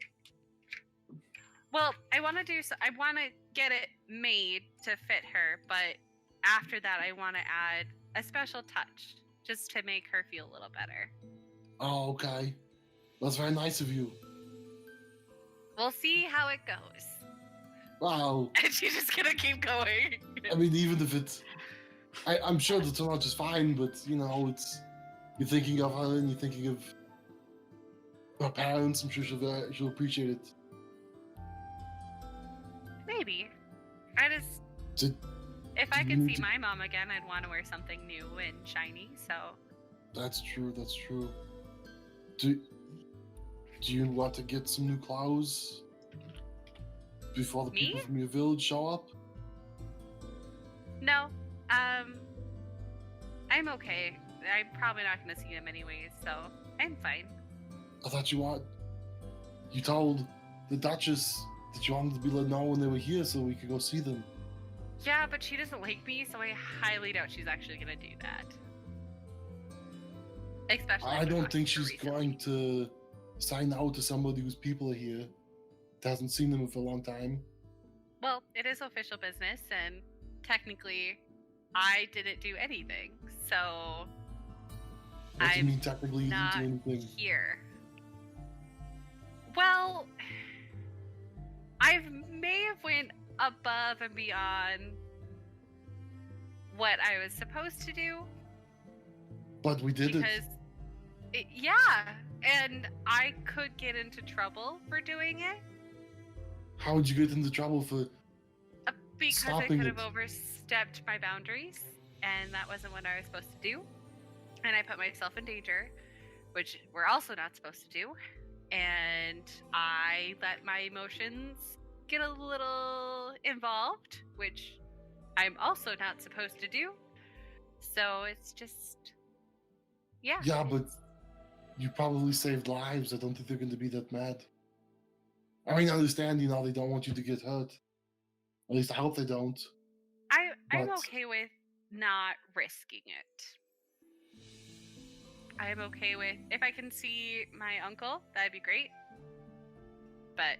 well, I want to I want to get it made to fit her, but after that, I want to add a special touch just to make her feel a little better. Oh, okay. That's very nice of you. We'll see how it goes. Wow. And she's just gonna keep going. I mean, even if it's... I'm sure it'll turn out just fine, but, it's... You're thinking of her and you're thinking of her parents. I'm sure she'll appreciate it. Maybe. I just... Did- If I do could you see need to- my mom again, I'd want to wear something new and shiny, so... That's true, that's true. Do you want to get some new clothes? Before the Me? people from your village show up? No. I'm okay. I'm probably not going to see them anyways, so I'm fine. I thought you told the Duchess that you wanted to be let know when they were here so we could go see them. Yeah, but she doesn't like me, so I highly doubt she's actually going to do that. Especially I after don't talking think to her she's recently. going to sign out to somebody whose people are here. That hasn't seen them for a long time. Well, it is official business, and technically, I didn't do anything, so What do you I'm mean technically you didn't not do anything? here. Well, I may have went above and beyond what I was supposed to do But we did it. because, yeah, and I could get into trouble for doing it How would you get into trouble for... because Stopping I could have it. overstepped my boundaries, and that wasn't what I was supposed to do. And I put myself in danger, which we're also not supposed to do. And I let my emotions get a little involved, which I'm also not supposed to do. So it's just, yeah. Yeah, but you probably saved lives. I don't think they're going to be that mad. I mean, I understand, they don't want you to get hurt. At least I hope they don't. I'm but- okay with not risking it. I'm okay with if I can see my uncle, that'd be great. But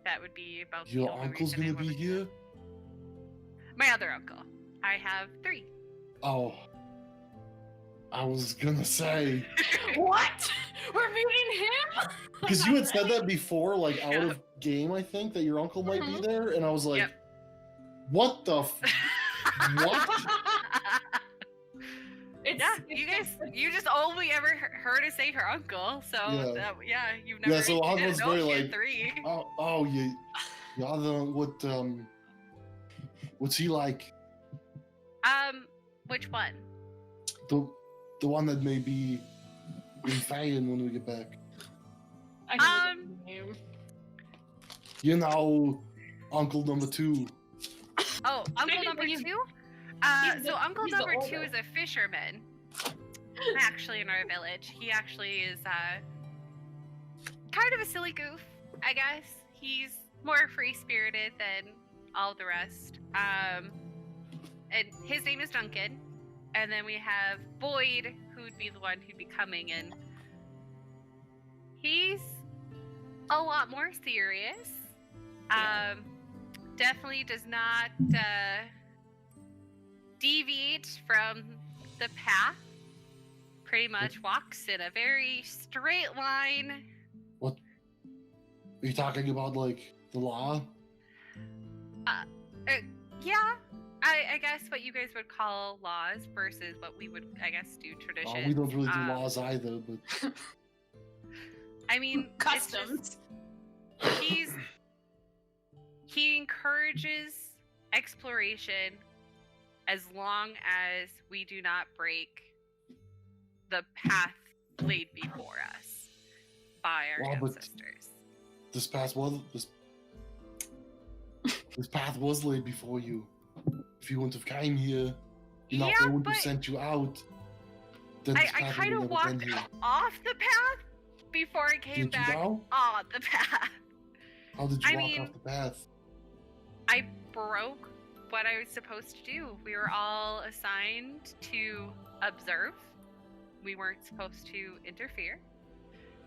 that would be about the Your only uncle's reason I going to be would do here? it. My other uncle. I have 3. Oh. I was going to say... What? We're meeting him? Because you had said that before, like, out Yeah. of game, I think, that your uncle might be there, and I was like, Yep. what the f... What? Yeah, you just only ever heard her say her uncle, so you've never. Yeah, so Hogwarts know very she had like, 3. you other what's he like? Which one? The one that may be in Faine when we get back. I can look at the name. You know, Uncle number 2. Oh, Uncle number Technically, 2? he's So the- Uncle he's the number 2 older. is a fisherman. Actually, in our village, he actually is kind of a silly goof, I guess. He's more free-spirited than all the rest. And his name is Duncan. And then we have Boyd, who would be the one who'd be coming in. He's a lot more serious. Definitely does not deviate from the path. Pretty much walks in a very straight line. What? Are you talking about like the law? Yeah. I guess what you guys would call laws versus what we would, I guess, do tradition. We don't really do laws either, but I mean, it's just- Customs. he encourages exploration as long as we do not break the path laid before us by our Well, but- ancestors. this path was laid before you. If you wouldn't have came here, they wouldn't have sent you out. Then this I path kind of would have never been walked here. off the path before I came Did you back now? on the path. How did you I walk mean- off the path? I broke what I was supposed to do. We were all assigned to observe. We weren't supposed to interfere.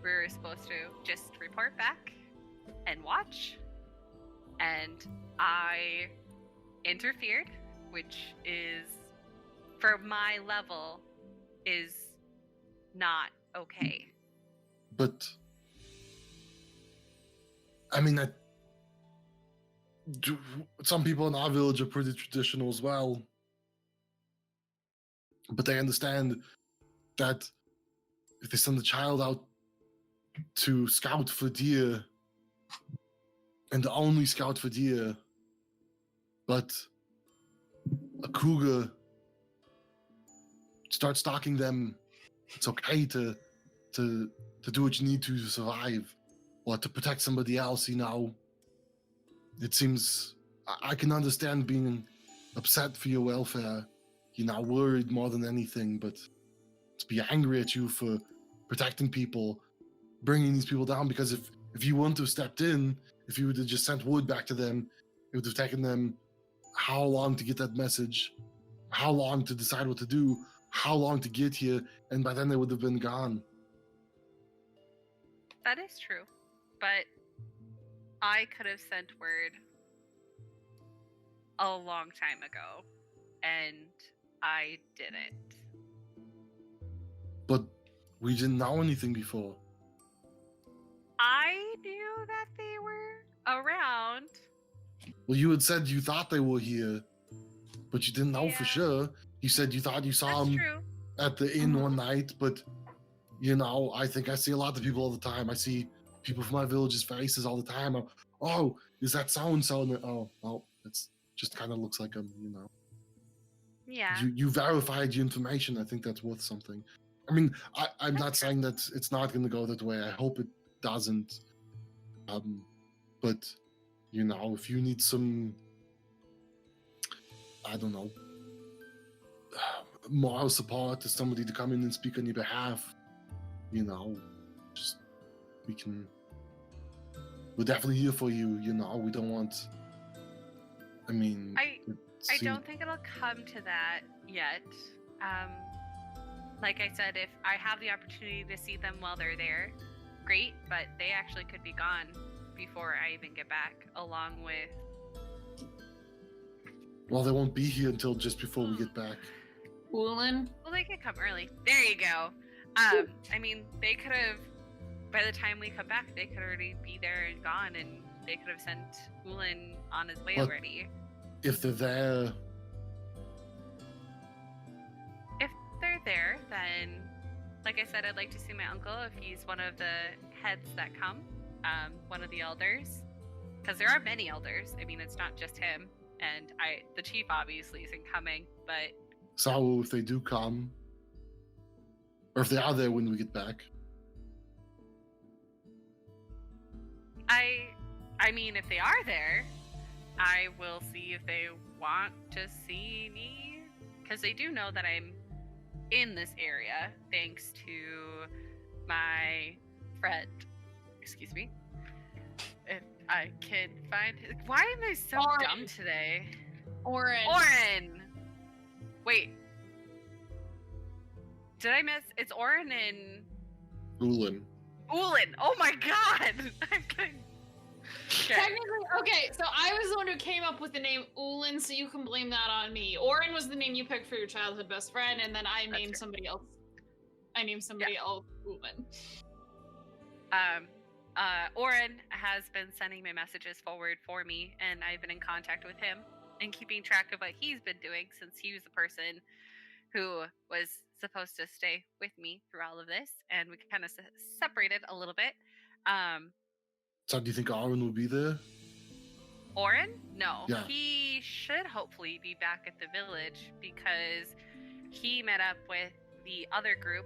We were supposed to just report back and watch. And I interfered, which is, for my level, is not okay. But I mean, some people in our village are pretty traditional as well. But they understand that if they send a child out to scout for deer, and only scout for deer, but a cougar starts stalking them, it's okay to do what you need to survive, or to protect somebody else, you know. It seems I can understand being upset for your welfare, you know, worried more than anything, but to be angry at you for protecting people, bringing these people down, because if you wouldn't have stepped in, if you would have just sent word back to them, it would have taken them how long to get that message, how long to decide what to do, how long to get here, and by then they would have been gone. That is true. But I could have sent word a long time ago, and I didn't. But we didn't know anything before. I knew that they were around. Well, you had said you thought they were here, but you didn't know for Yeah. sure. You said you thought you saw That's them true. at the inn one night, but you know, I think I see a lot of people all the time. I see people from my village's faces all the time. Oh, is that so and so? Oh, well, it's just kind of looks like them, you know. Yeah. You verified your information. I think that's worth something. I mean, I'm not saying that it's not going to go that way. I hope it doesn't. But you know, if you need some, I don't know, moral support to somebody to come in and speak on your behalf, you know, just we're definitely here for you. You know, we don't want. I mean, I don't think it'll come to that yet. Like I said, if I have the opportunity to see them while they're there, great, but they actually could be gone before I even get back, along with... Well, they won't be here until just before we get back. Woolen. Well, they could come early. There you go. I mean, they could have, by the time we come back, they could already be there and gone, and they could have sent Woolen on his way But- already. If they're there, If they're there, then, like I said, I'd like to see my uncle if he's one of the heads that come, one of the elders, because there are many elders. I mean, it's not just him, and the chief obviously isn't coming, but So if they do come, or if they are there when we get back, I mean, if they are there, I will see if they want to see me, because they do know that I'm in this area thanks to my friend. Excuse me. If I can find his... Why am I so dumb today? Oren! Wait. Did I miss? It's Oren and... Ulin. Oh my god! I'm getting... Technically, okay, so I was the one who came up with the name Ulin, so you can blame that on me. Oren was the name you picked for your childhood best friend, and then I named somebody else. I named somebody else Ulin. Oren has been sending my messages forward for me, and I've been in contact with him and keeping track of what he's been doing, since he was the person who was supposed to stay with me through all of this, and we kind of separated a little bit. So do you think Arwen will be there? Oren? No. Yeah. He should hopefully be back at the village, because he met up with the other group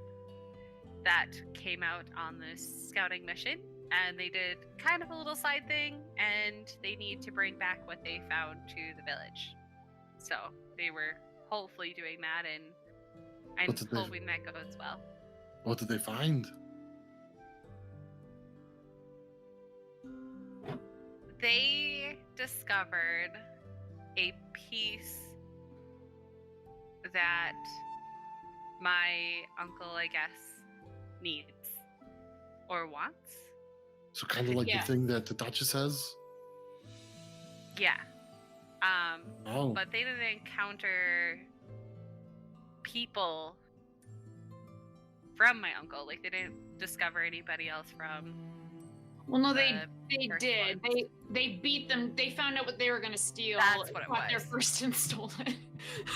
that came out on this scouting mission, and they did kind of a little side thing, and they need to bring back what they found to the village. So they were hopefully doing that, and I'm hoping that goes well. What did they find? They discovered a piece that my uncle, I guess, needs or wants. So kind of like the thing that the Duchess has? Yeah. Oh. But they didn't encounter people from my uncle. Like, they didn't discover anybody else from... Well, no, they did. They beat them. They found out what they were going to steal. That's what it was. Their first and stole it.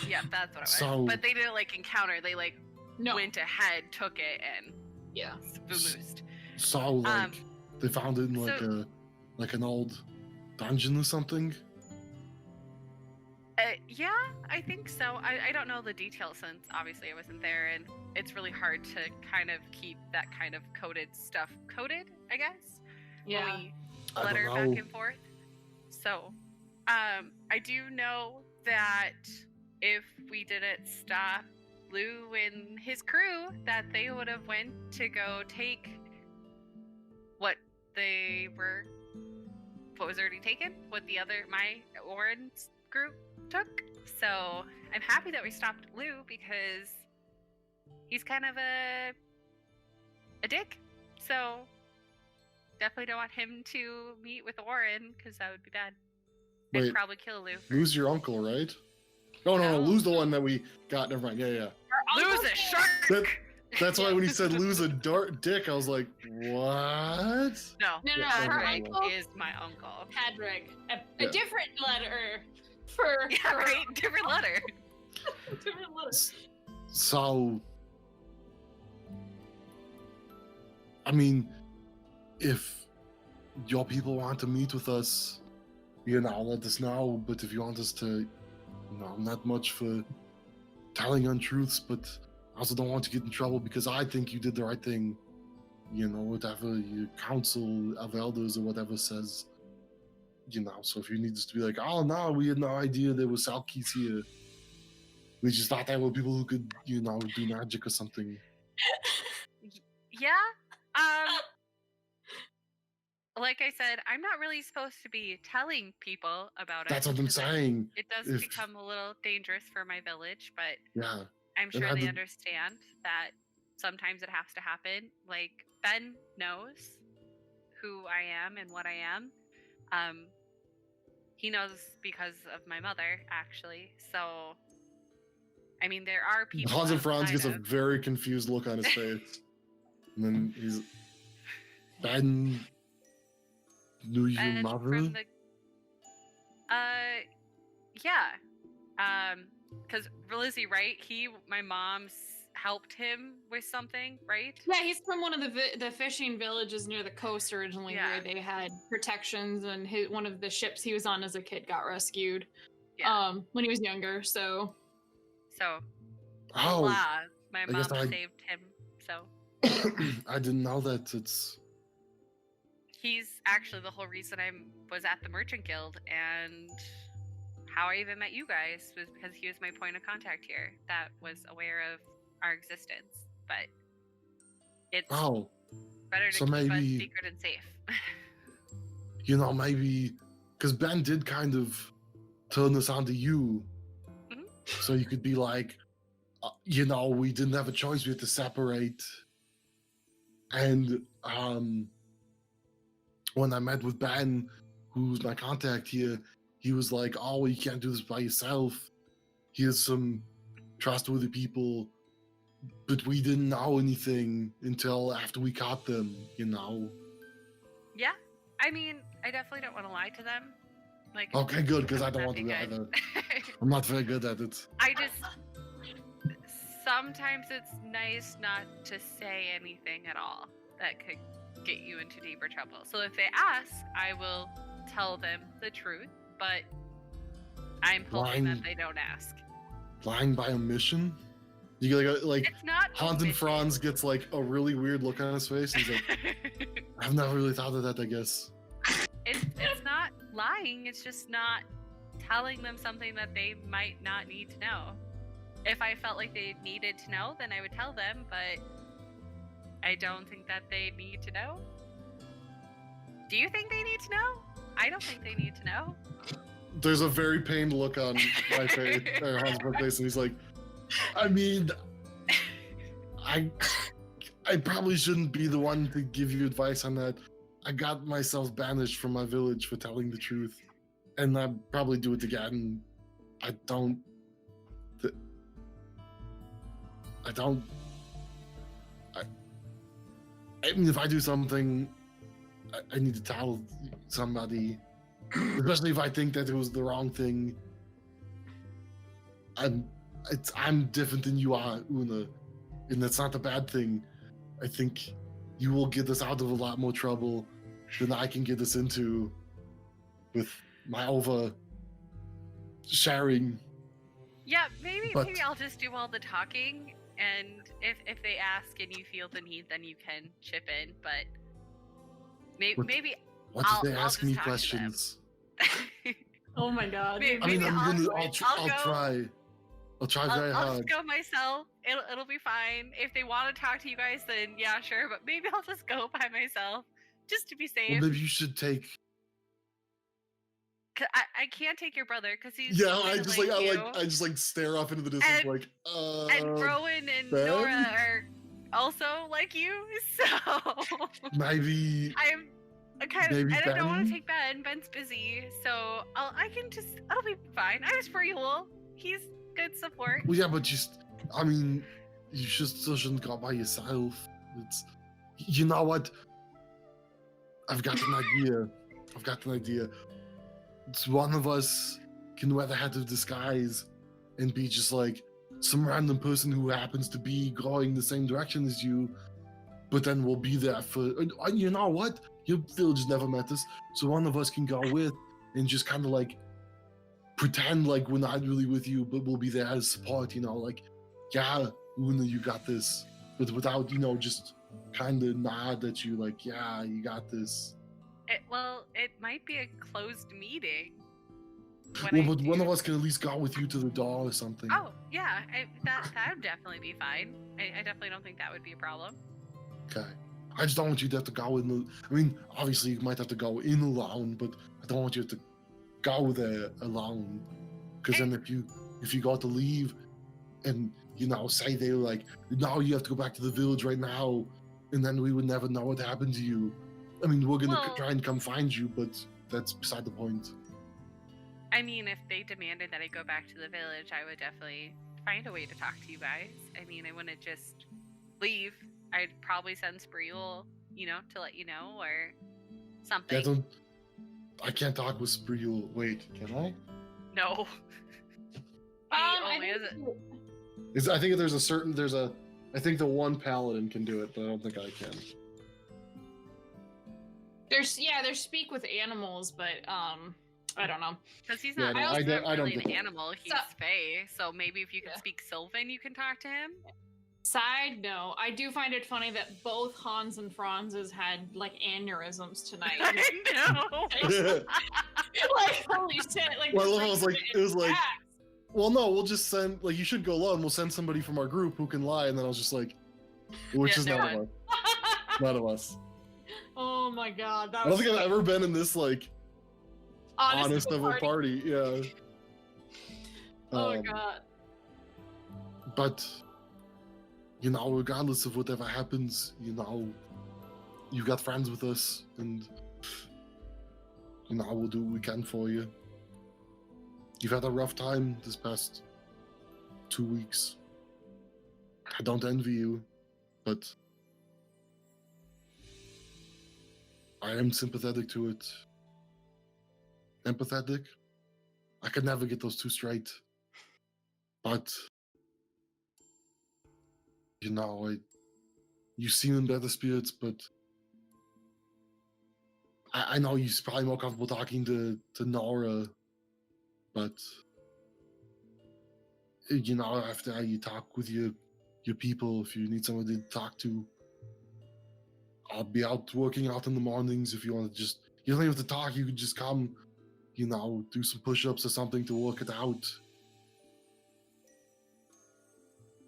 Yeah, that's what it was. So- But they didn't, like, encounter. They, like, went ahead, took it, and spoosed. So, like, they found it in, like an old dungeon or something? Yeah, I think so. I don't know the details, since obviously I wasn't there, and it's really hard to kind of keep that kind of coded stuff coded, I guess. Yeah. When we letter back and forth. So, I do know that if we didn't stop Lou and his crew, that they would have went to go take what was already taken, what my Oren's group took. So I'm happy that we stopped Lou, because he's kind of a dick. So definitely don't want him to meet with Oren, because that would be bad. Wait, I'd probably kill Lou. Lou's your uncle, right? No, Lou's the one that we got. Never mind. Yeah. Lou's a shark! That's why when he said Lou's a dick, I was like, what? No, her Padraig uncle is my uncle. Padraig. A different letter for... Yeah, right? Different letter. Different letter. So, I mean, if your people want to meet with us, let us know. But if you want us to, not much for telling untruths, but I also don't want to get in trouble, because I think you did the right thing. Whatever your council of elders or whatever says. So if you need us to be like, oh no, we had no idea there was Salkeys here. We just thought there were people who could, do magic or something. Yeah. Like I said, I'm not really supposed to be telling people about it. That's what I'm saying. It does become a little dangerous for my village, but yeah, I'm sure they understand that sometimes it has to happen. Like, Ben knows who I am and what I am. He knows because of my mother, actually. So, I mean, there are people. Hans and Franz gets a very confused look on his face. And then he's... Ben knew your mother? Yeah. Because Lizzie, right? My mom's helped him with something, right? Yeah, he's from one of the fishing villages near the coast originally, Yeah. where they had protections, and one of the ships he was on as a kid got rescued. Yeah. When he was younger. So So, Oh, voila, my I guess mom I- saved him. So I didn't know that. It's he's actually the whole reason I was at the Merchant Guild, and how I even met you guys was because he was my point of contact here that was aware of our existence. But it's oh, better to so keep us maybe- secret and safe. maybe because Ben did kind of turn this onto you, Mhm. so you could be like, we didn't have a choice; we had to separate. And when I met with Ben, who's my contact here, he was like, "Oh, you can't do this by yourself. Here's some trustworthy people." But we didn't know anything until after we caught them, Yeah, I mean, I definitely don't want to lie to them. Like, Okay, good, because I don't that'd want to be do good. either. I'm not very good at it. I just sometimes it's nice not to say anything at all that could get you into deeper trouble. So if they ask, I will tell them the truth, but I'm hoping Lying- that they don't ask. Lying by omission? You like It's not Hans and omission. Franz gets like a really weird look on his face. He's like, I've never really thought of that, I guess. it's not lying, it's just not telling them something that they might not need to know. If I felt like they needed to know, then I would tell them, but I don't think that they need to know. Do you think they need to know? I don't think they need to know. There's a very pained look on my face, or Hans' face, and he's like, I mean, I probably shouldn't be the one to give you advice on that. I got myself banished from my village for telling the truth, and I'd probably do it again. I mean, if I do something, I need to tell somebody, especially if I think that it was the wrong thing. I'm different than you are, Una, and that's not a bad thing. I think you will get us out of a lot more trouble than I can get us into with my over sharing. Yeah, maybe But- I'll just do all the talking, and if they ask and you feel the need, then you can chip in. But What- maybe What if I'll they ask just me talk to them. questions? Oh my god. Maybe I mean, I'll I'll go. try. I'll try very I'll hard. just go myself. It'll be fine. If they want to talk to you guys, then yeah, sure. But maybe I'll just go by myself, just to be safe. Well, maybe you should take. 'Cause I can't take your brother because he's Yeah, I kinda just like like you. I just like stare off into the distance, And- like. And Rowan and Ben? Nora are also like you, so Maybe. I'm kind of. Maybe I don't want Ben? to take Ben. Ben's busy, so I can just. I'll be fine. I was Brule. He's good support. Well, yeah, but I mean, you still shouldn't go by yourself. You know what? I've got an idea. It's one of us can wear the hat of disguise and be just like some random person who happens to be going the same direction as you, but then we'll be there for. And you know what? Your village never met us, so one of us can go with and just kind of like pretend like we're not really with you, but we'll be there as support. Like, yeah, Una, you got this, but without just kind of nod at you, like, yeah, you got this. It might be a closed meeting. Well, but one of us can at least go with you to the door or something. Oh yeah, that would definitely be fine. I definitely don't think that would be a problem. Okay. I just don't want you to have to go in. I mean, obviously you might have to go in alone, but I don't want you to go there alone. Because then if you got to leave, and say they're like, no, you have to go back to the village right now, and then we would never know what happened to you. I mean, we're gonna Well- try and come find you, but that's beside the point. I mean, if they demanded that I go back to the village, I would definitely find a way to talk to you guys. I mean, I wouldn't just leave. I'd probably send Spreel, to let you know or something. I can't talk with Spreel. Wait, can I? No. I only think has it. I think I think the one paladin can do it, but I don't think I can. There's speak with animals, but I don't know. Because he's Yeah, not, no, he's not I don't really get an that. animal. He's Fae. So maybe if you can Yeah. speak Sylvan, you can talk to him. Side note, I do find it funny that both Hans and Franz's had like aneurysms tonight. I know. Like holy shit! Like Well, the it was brain like- it was like- intact. Well, no, we'll just send, like, you should go alone. We'll send somebody from our group who can lie, and then I was just like, which Yeah, is no none of one. us. None of us. Oh my god, that I don't was think I've ever been in this, like, honest of a party. Yeah. Oh Um, god. But, you know, regardless of whatever happens, you know, you've got friends with us, and, you know, we'll do what we can for you. You've had a rough time this past 2 weeks. I don't envy you, but I am sympathetic to it. Empathetic? I could never get those two straight. But, you know, you seem in better spirits, but I know you're probably more comfortable talking to Nora, but, you know, after you talk with your people, if you need somebody to talk to, I'll be out working out in the mornings. If you want to just, you don't even have to talk, you can just come, you know, do some push-ups or something to work it out.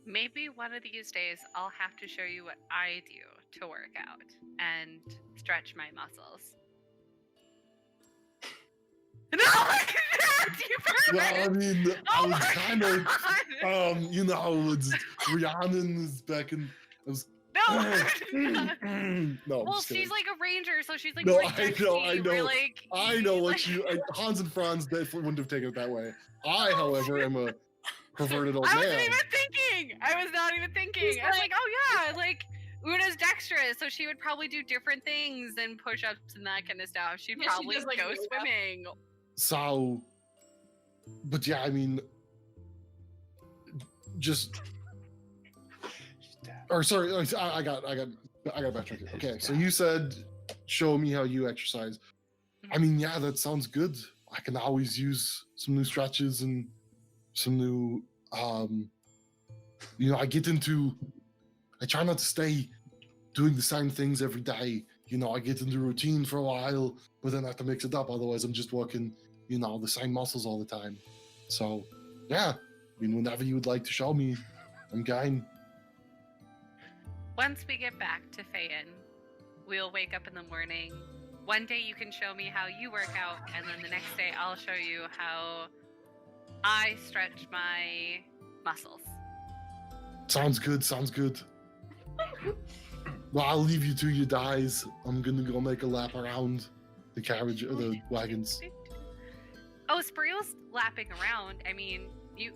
Maybe one of these days I'll have to show you what I do to work out and stretch my muscles. No, you Well, I mean, I Oh was my kind of, God. you know, it's Rhiannon is back in. I was. No. No, I'm Well, just she's kidding. like a ranger, so she's like No, right I next know, to I you, know. where, like, I know what like- you. Hans and Franz definitely wouldn't have taken it that way. I, however, am a perverted old I wasn't man. even thinking. I was not even thinking. He's I was like, oh yeah, like Una's dexterous, so she would probably do different things and push-ups and that kind of stuff. She'd Yeah, she probably does, like, go yoga. swimming. So, but yeah, I mean, just. Or sorry, I got backtrack here. Okay, so you said, show me how you exercise. I mean, yeah, that sounds good. I can always use some new stretches and some new, you know, I try not to stay doing the same things every day. You know, I get into routine for a while, but then I have to mix it up. Otherwise, I'm just working, you know, the same muscles all the time. So, yeah, I mean, whenever you would like to show me, I'm game. Once we get back to Faine, we'll wake up in the morning. One day you can show me how you work out, and then the next day I'll show you how I stretch my muscles. Sounds good. Sounds good. Well, I'll leave you to your dies. I'm gonna go make a lap around the carriage or the wagons. Oh, Spreel's lapping around. I mean, you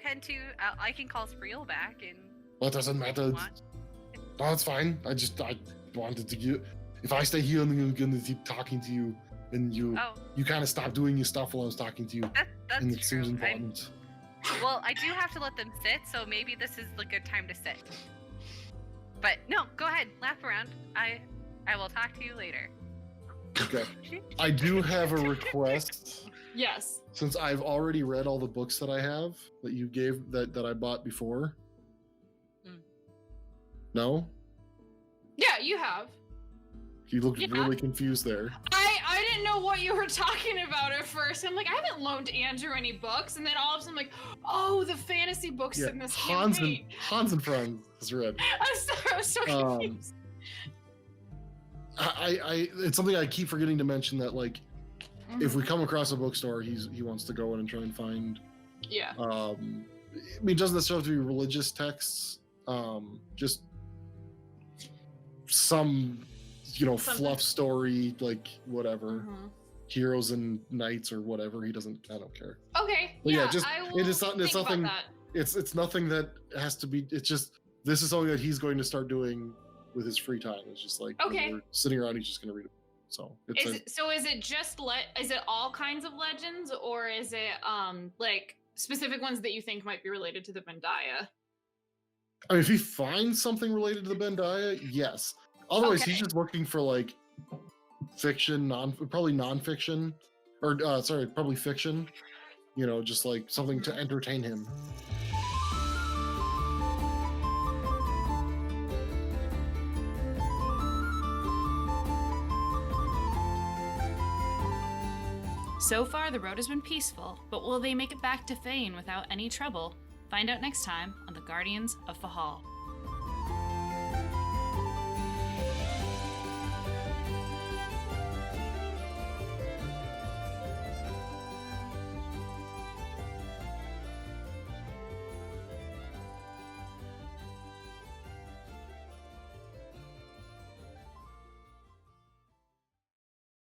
can too. I can call Spreel back and. That doesn't matter. you want. No, that's fine. I wanted to get. If I stay here, I'm gonna keep talking to you, and you Oh, kind of stop doing your stuff while I was talking to you, that's and it true. seems important. Well, I do have to let them sit, so maybe this is a good time to sit. But no, go ahead, lap around. I will talk to you later. Okay. I do have a request. Yes. Since I've already read all the books that I have that you gave that I bought before. Mm. No? Yeah, you have. You looked Yeah. really confused there. I didn't know what you were talking about at first. I'm like, I haven't loaned Andrew any books, and then all of a sudden, I'm like, oh, the fantasy books in this campaign. Hans and Franz has read. I was so confused. I it's something I keep forgetting to mention that, like, if Mhm. we come across a bookstore, he wants to go in and try and find. Yeah. I mean, it doesn't necessarily have to be religious texts. Just some, you know, Something. fluff story, like whatever, Mhm. heroes and knights or whatever. I don't care. Okay. But yeah, yeah, just- I it will is not- it's think about nothing- that. It's nothing that has to be. It's just this is something that he's going to start doing with his free time. It's just like when Okay. we're sitting around, he's just going to read a book. So it's Is it all kinds of legends, or is it like specific ones that you think might be related to the Bendaya. I mean, if he finds something related to the Bendaya, yes. Otherwise, Okay. he's just looking for like fiction, probably nonfiction, or probably fiction. You know, just like something to entertain him. So far, the road has been peaceful, but will they make it back to Faine without any trouble? Find out next time on the Guardians of Fehal.